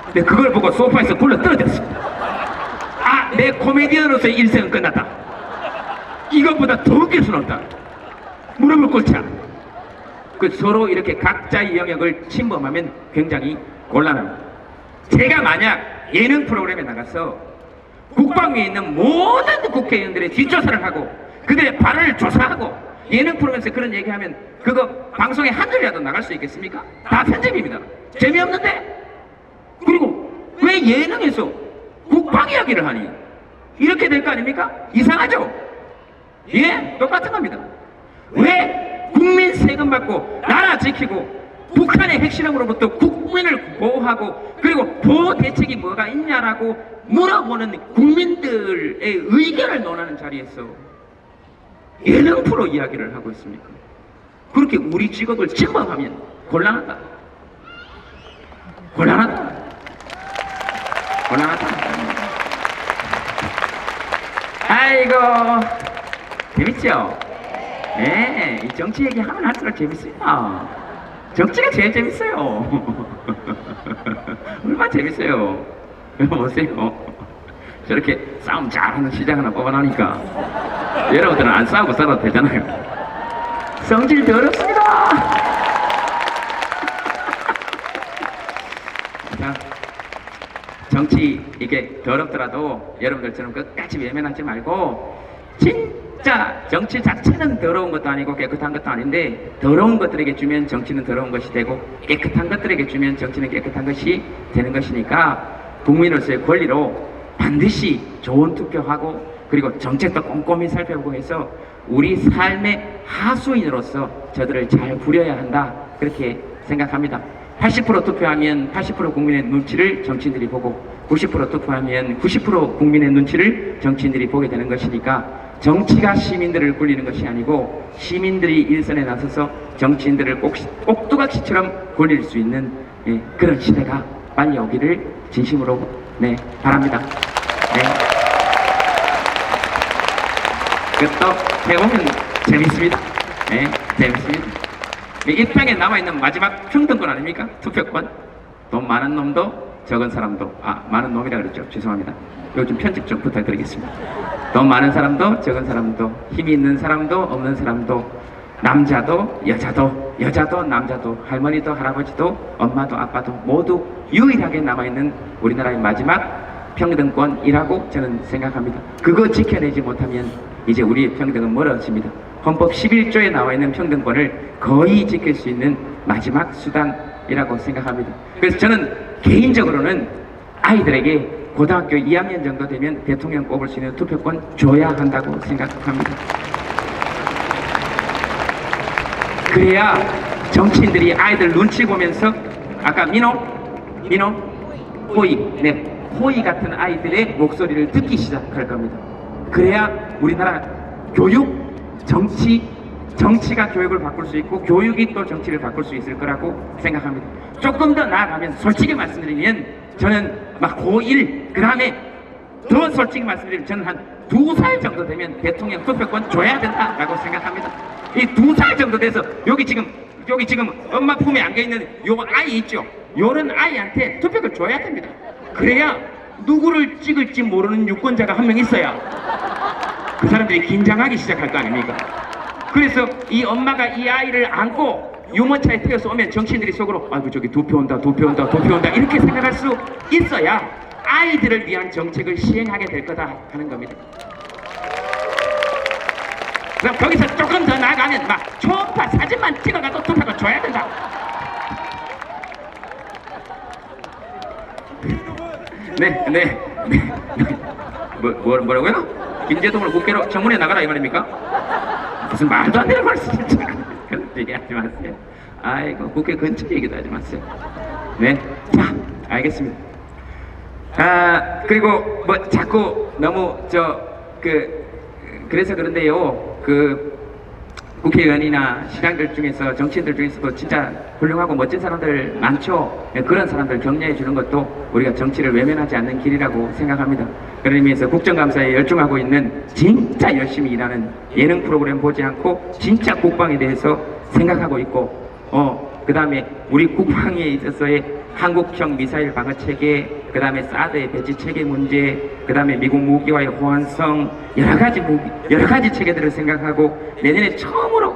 근데 그걸 보고 소파에서 굴러 떨어졌습니다. 내 코미디언으로서의 일생은 끝났다. 이것보다 더 웃길 수는 없다. 무릎을 꿇자. 서로 이렇게 각자의 영역을 침범하면 굉장히 곤란합니다. 제가 만약 예능 프로그램에 나가서 국방위에 있는 모든 국회의원들의 뒷조사를 하고 그들의 발언을 조사하고 예능 프로그램에서 그런 얘기하면 그거 방송에 한 줄이라도 나갈 수 있겠습니까? 다 편집입니다. 재미없는데? 왜 예능에서 국방 이야기를 하니? 이렇게 될 거 아닙니까? 이상하죠? 예? 똑같은 겁니다. 왜 국민 세금 받고 나라 지키고 북한의 핵실험으로부터 국민을 보호하고 그리고 보호 대책이 뭐가 있냐라고 물어보는 국민들의 의견을 논하는 자리에서 예능 프로 이야기를 하고 있습니까? 그렇게 우리 직업을 침범하면 곤란하다. 곤란하다. 곤란하다. 아이고 재밌죠? 네, 이 정치 얘기하면 할수록 재밌어요. 정치가 제일 재밌어요. 얼마나 재밌어요. 보세요. 저렇게 싸움 잘하는 시장 하나 뽑아놓으니까 여러분들은 안 싸우고 살아도 되잖아요. 성질 더럽습니다. 자, 정치 이게 더럽더라도 여러분들처럼 끝까지 외면하지 말고 진짜 정치 자체는 더러운 것도 아니고 깨끗한 것도 아닌데 더러운 것들에게 주면 정치는 더러운 것이 되고 깨끗한 것들에게 주면 정치는 깨끗한 것이 되는 것이니까 국민으로서의 권리로 반드시 좋은 투표하고 그리고 정책도 꼼꼼히 살펴보고 해서 우리 삶의 하수인으로서 저들을 잘 부려야 한다 그렇게 생각합니다. 80% 투표하면 80% 국민의 눈치를 정치인들이 보고 90% 투표하면 90% 국민의 눈치를 정치인들이 보게 되는 것이니까 정치가 시민들을 굴리는 것이 아니고 시민들이 일선에 나서서 정치인들을 꼭두각시처럼 굴릴 수 있는 그런 시대가 빨리 오기를 진심으로 바랍니다. 그것도 해보면 재밌습니다. 재밌습니다. 이 땅에 남아있는 마지막 평등권 아닙니까? 투표권. 돈 많은 놈도 적은 사람도 많은 놈이라 그랬죠. 죄송합니다. 이거 좀 편집 좀 부탁드리겠습니다. 돈 많은 사람도 적은 사람도 힘이 있는 사람도 없는 사람도 남자도 여자도 남자도 할머니도 할아버지도 엄마도 아빠도 모두 유일하게 남아있는 우리나라의 마지막 평등권이라고 저는 생각합니다. 그거 지켜내지 못하면 이제 우리의 평등은 멀어집니다. 헌법 11조에 나와있는 평등권을 거의 지킬 수 있는 마지막 수단이라고 생각합니다. 그래서 저는 개인적으로는 아이들에게 고등학교 2학년 정도 되면 대통령 뽑을 수 있는 투표권 줘야 한다고 생각합니다. 그래야 정치인들이 아이들 눈치 보면서 아까 민호, 호이, 호이 같은 아이들의 목소리를 듣기 시작할 겁니다. 그래야 우리나라 교육, 정치가 교육을 바꿀 수 있고 교육이 또 정치를 바꿀 수 있을 거라고 생각합니다. 조금 더 나아가면 솔직히 말씀드리면 저는 막 고1 그 다음에 더 솔직히 말씀드리면 저는 한 2살 정도 되면 대통령 투표권 줘야 된다라고 생각합니다. 이 2살 정도 돼서 여기 지금 엄마 품에 안겨있는 요 아이 있죠? 요런 아이한테 투표를 줘야 됩니다. 그래야 누구를 찍을지 모르는 유권자가 한 명 있어야 그 사람들이 긴장하기 시작할 거 아닙니까? 그래서 이 엄마가 이 아이를 안고 유모차에 태워서 오면 정치인들이 속으로 아이고 저기 두 표 온다 이렇게 생각할 수 있어야 아이들을 위한 정책을 시행하게 될 거다 하는 겁니다. 그럼 거기서 조금 더 나아가면 막 초음파 사진만 찍어가도 투표가 줘야 된다. 뭐라고요? 김재동을 국회로 청문회 나가라 이 말입니까? 무슨 말도 안 되는 말씀 진짜. 그런 얘기하지 마세요. 아이고 국회 근처 얘기도 하지 마세요. 자 알겠습니다. 그리고 뭐 자꾸 너무 그래서 그런데요. 국회의원이나 시장들 중에서 정치인들 중에서도 진짜 훌륭하고 멋진 사람들 많죠. 그런 사람들 격려해 주는 것도 우리가 정치를 외면하지 않는 길이라고 생각합니다. 그런 의미에서 국정감사에 열중하고 있는 진짜 열심히 일하는 예능 프로그램 보지 않고 진짜 국방에 대해서 생각하고 있고 그 다음에 우리 국방에 있어서의 한국형 미사일 방어 체계, 그 다음에 사드의 배치 체계 문제, 그 다음에 미국 무기와의 호환성, 여러 가지 체계들을 생각하고 내년에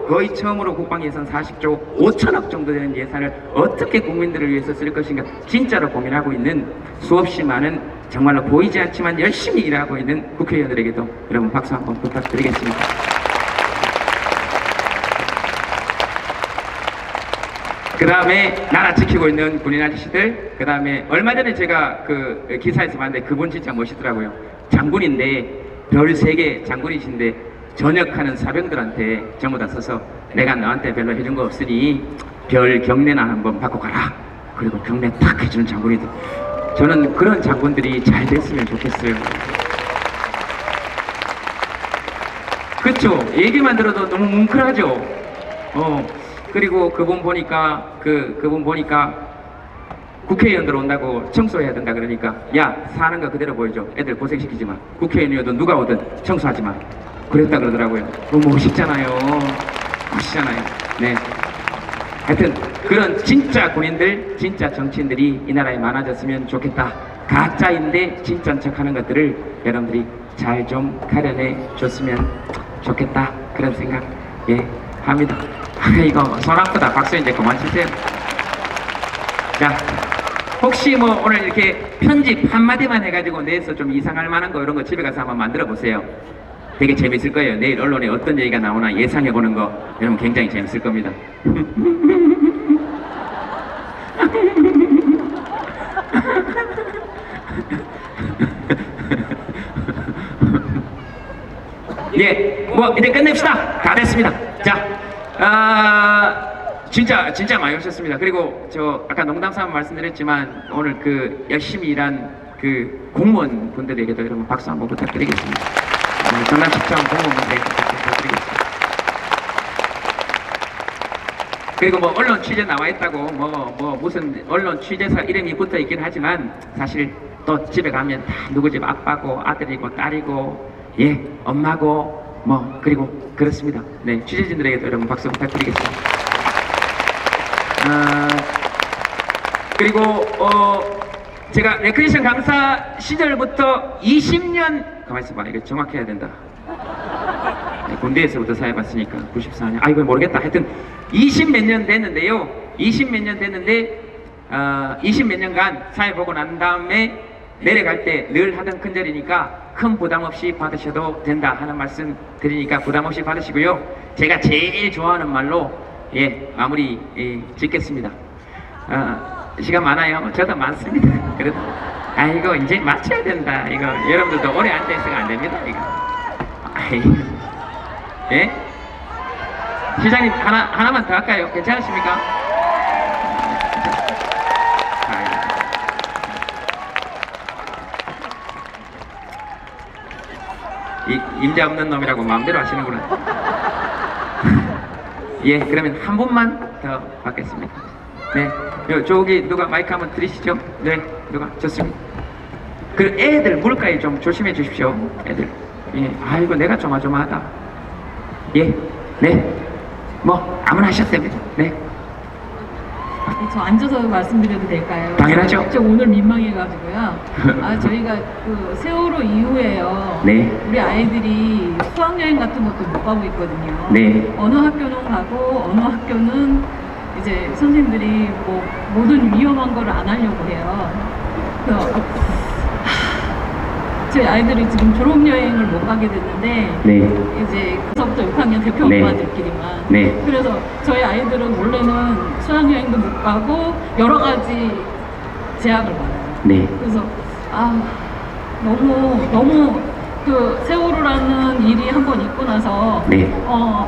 거의 처음으로 국방 예산 40조 5천억 정도 되는 예산을 어떻게 국민들을 위해서 쓸 것인가 진짜로 고민하고 있는 수없이 많은 정말로 보이지 않지만 열심히 일하고 있는 국회의원들에게도 여러분 박수 한번 부탁드리겠습니다. 그 다음에 나라 지키고 있는 군인 아저씨들, 그 다음에 얼마 전에 제가 그 기사에서 봤는데 그분 진짜 멋있더라고요. 장군인데 별 3개 장군이신데 전역하는 사병들한테 전부 다 써서 내가 너한테 별로 해준 거 없으니 별 경례나 한번 받고 가라. 그리고 경례 탁 해주는 장군이들. 저는 그런 장군들이 잘 됐으면 좋겠어요. 그쵸? 얘기만 들어도 너무 뭉클하죠? 그리고 그분 보니까 국회의원들 온다고 청소해야 된다 그러니까 야, 사는 거 그대로 보여줘. 애들 고생시키지 마. 국회의원이어도 누가 오든 청소하지 마. 그랬다 그러더라고요. 너무 멋있잖아요. 멋있잖아요. 네. 하여튼 그런 진짜 군인들, 진짜 정치인들이 이 나라에 많아졌으면 좋겠다. 가짜인데 진짜인 척하는 것들을 여러분들이 잘 좀 가려내 줬으면 좋겠다. 그런 생각 합니다. 이거 손 아프다. 박수 이제 그만 치세요. 자, 혹시 뭐 오늘 이렇게 편집 한마디만 해가지고 내에서 좀 이상할 만한 거 이런 거 집에 가서 한번 만들어 보세요. 되게 재밌을 거예요. 내일 언론에 어떤 얘기가 나오나 예상해 보는 거 여러분 굉장히 재밌을 겁니다. 예, 뭐 이제 끝냅시다. 다 됐습니다. 자, 진짜 많이 오셨습니다. 그리고 저 아까 농담삼아 말씀드렸지만 오늘 그 열심히 일한 그 공무원 분들에게도 여러분 박수 한번 부탁드리겠습니다. 전남시청 공무원분들에게 부탁드리겠습니다. 그리고 뭐 언론 취재 나와 있다고 뭐 무슨 언론 취재사 이름이 붙어 있긴 하지만 사실 또 집에 가면 다 누구 집 아빠고 아들이고 딸이고 엄마고 뭐 그리고 그렇습니다. 네, 취재진들에게도 여러분 박수 부탁드리겠습니다. 그리고 제가 레크레이션 강사 시절부터 20년 가만히 있어봐. 이거 정확해야 된다. 네, 군대에서부터 사회봤으니까 94년 이거 모르겠다. 하여튼 20 몇 년 됐는데요. 20 몇 년 됐는데 20 몇 년간 사회 보고 난 다음에 내려갈 때 늘 하던 큰절이니까 큰 부담 없이 받으셔도 된다 하는 말씀 드리니까 부담 없이 받으시고요. 제가 제일 좋아하는 말로 마무리 짓겠습니다. 시간 많아요. 저도 많습니다. 그래도 이거 이제 맞춰야 된다. 이거 여러분들도 오래 앉아있으면 안 됩니다. 이거. 시장님 하나만 더 할까요? 괜찮으십니까? 임자 없는 놈이라고 마음대로 하시는구나. 그러면 한 분만 더 받겠습니다. 네, 저기 누가 마이크 한번 들으시죠? 네, 누가? 좋습니다. 그 애들 물가에 좀 조심해 주십시오. 애들. 아이고 내가 조마조마하다. 네, 뭐 아무나 하셔도 됩니다. 네. 저 앉아서 말씀드려도 될까요? 당연하죠. 저 오늘 민망해가지고요. 저희가 그 세월호 이후에요. 네. 우리 아이들이 수학여행 같은 것도 못 가고 있거든요. 네. 어느 학교는 가고 어느 학교는 이제 선생님들이 뭐 모든 위험한 거를 안 하려고 해요. 그래서 저희 아이들이 지금 졸업여행을 못 가게 됐는데 이제 그서부터 6학년 대표 엄마들끼리만 그래서 저희 아이들은 원래는 수학여행도 못 가고 여러 가지 제약을 받아요. 그래서 너무 그 세월호라는 일이 한번 있고 나서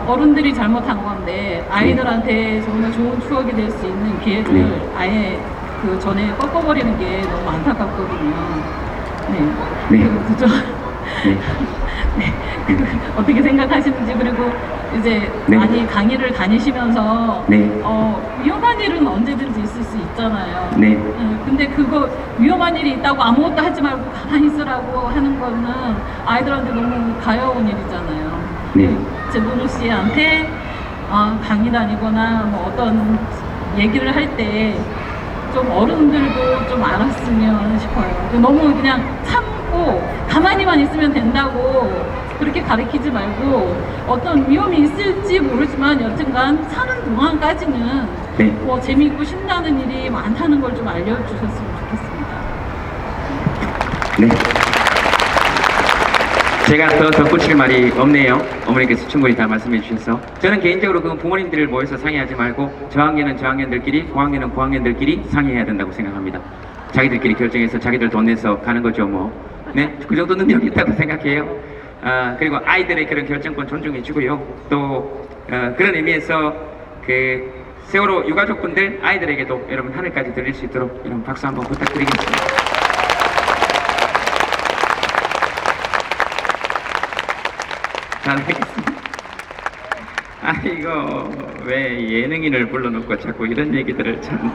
어른들이 잘못한 건데 아이들한테 정말 좋은 추억이 될 수 있는 기회를 아예 그 전에 꺾어버리는 게 너무 안타깝거든요. 그죠? 어떻게 생각하시는지. 그리고 이제 많이 강의를 다니시면서 위험한 일은 언제든지 있을 수 있잖아요. 근데 그거 위험한 일이 있다고 아무것도 하지 말고 가만히 있으라고 하는 거는 아이들한테 너무 가여운 일이잖아요. 제노노 씨한테 강의 다니거나 뭐 어떤 얘기를 할 때 좀 어른들도 좀 알았으면 싶어요. 너무 그냥 참고 가만히만 있으면 된다고 그렇게 가르치지 말고 어떤 위험이 있을지 모르지만 여튼간 사는 동안까지는 뭐 재미있고 신나는 일이 많다는 걸 좀 알려주셨으면 좋겠습니다. 제가 더 덧붙일 말이 없네요. 어머니께서 충분히 다 말씀해 주셔서. 저는 개인적으로 그건 부모님들 모여서 상의하지 말고 저학년은 저학년들끼리, 고학년은 고학년들끼리 상의해야 된다고 생각합니다. 자기들끼리 결정해서 자기들 돈 내서 가는 거죠 뭐. 네, 그 정도 능력이 있다고 생각해요. 그리고 아이들의 그런 결정권 존중해 주고요. 또 그런 의미에서 그 세월호 유가족분들 아이들에게도 여러분 하늘까지 들릴 수 있도록 여러분 박수 한번 부탁드리겠습니다. 잘하겠습니다. 아이고 왜 예능인을 불러놓고 자꾸 이런 얘기들을 참.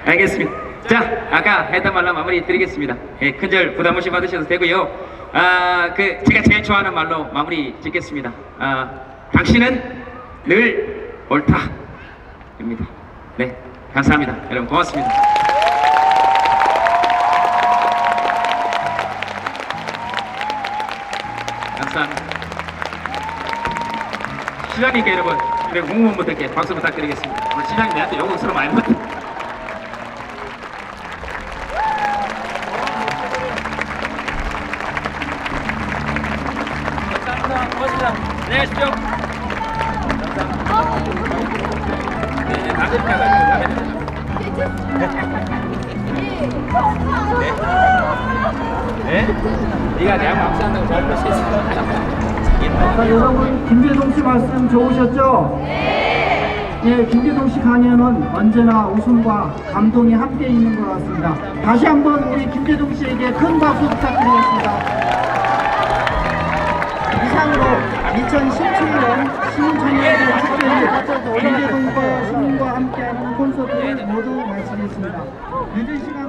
알겠습니다. 자, 아까 했던 말로 마무리 드리겠습니다. 예, 큰절 부담 없이 받으셔도 되고요. 제가 제일 좋아하는 말로 마무리 짓겠습니다. 당신은 늘 옳다입니다. 네, 감사합니다. 여러분 고맙습니다. 감사합니다. 시장님께 여러분, 그리고 공무원분들께 박수 부탁드리겠습니다. 오늘 시장님 내한테 욕을 서로 많이 못해. 고맙습니다. 안녕히 가십시오. 네가 내가 박수한다고 잘 볼수 있어. 자, 여러분 김재동 씨 말씀 좋으셨죠? 네. 예, 김재동 씨 강연은 언제나 웃음과 감동이 함께 있는 것 같습니다. 다시 한번 우리 김재동 씨에게 큰 박수 부탁드리겠습니다. 이상으로 2017년 시민청년들 축제를 김재동과 시민과 함께하는 콘서트를 모두 마치겠습니다. 늦은 시간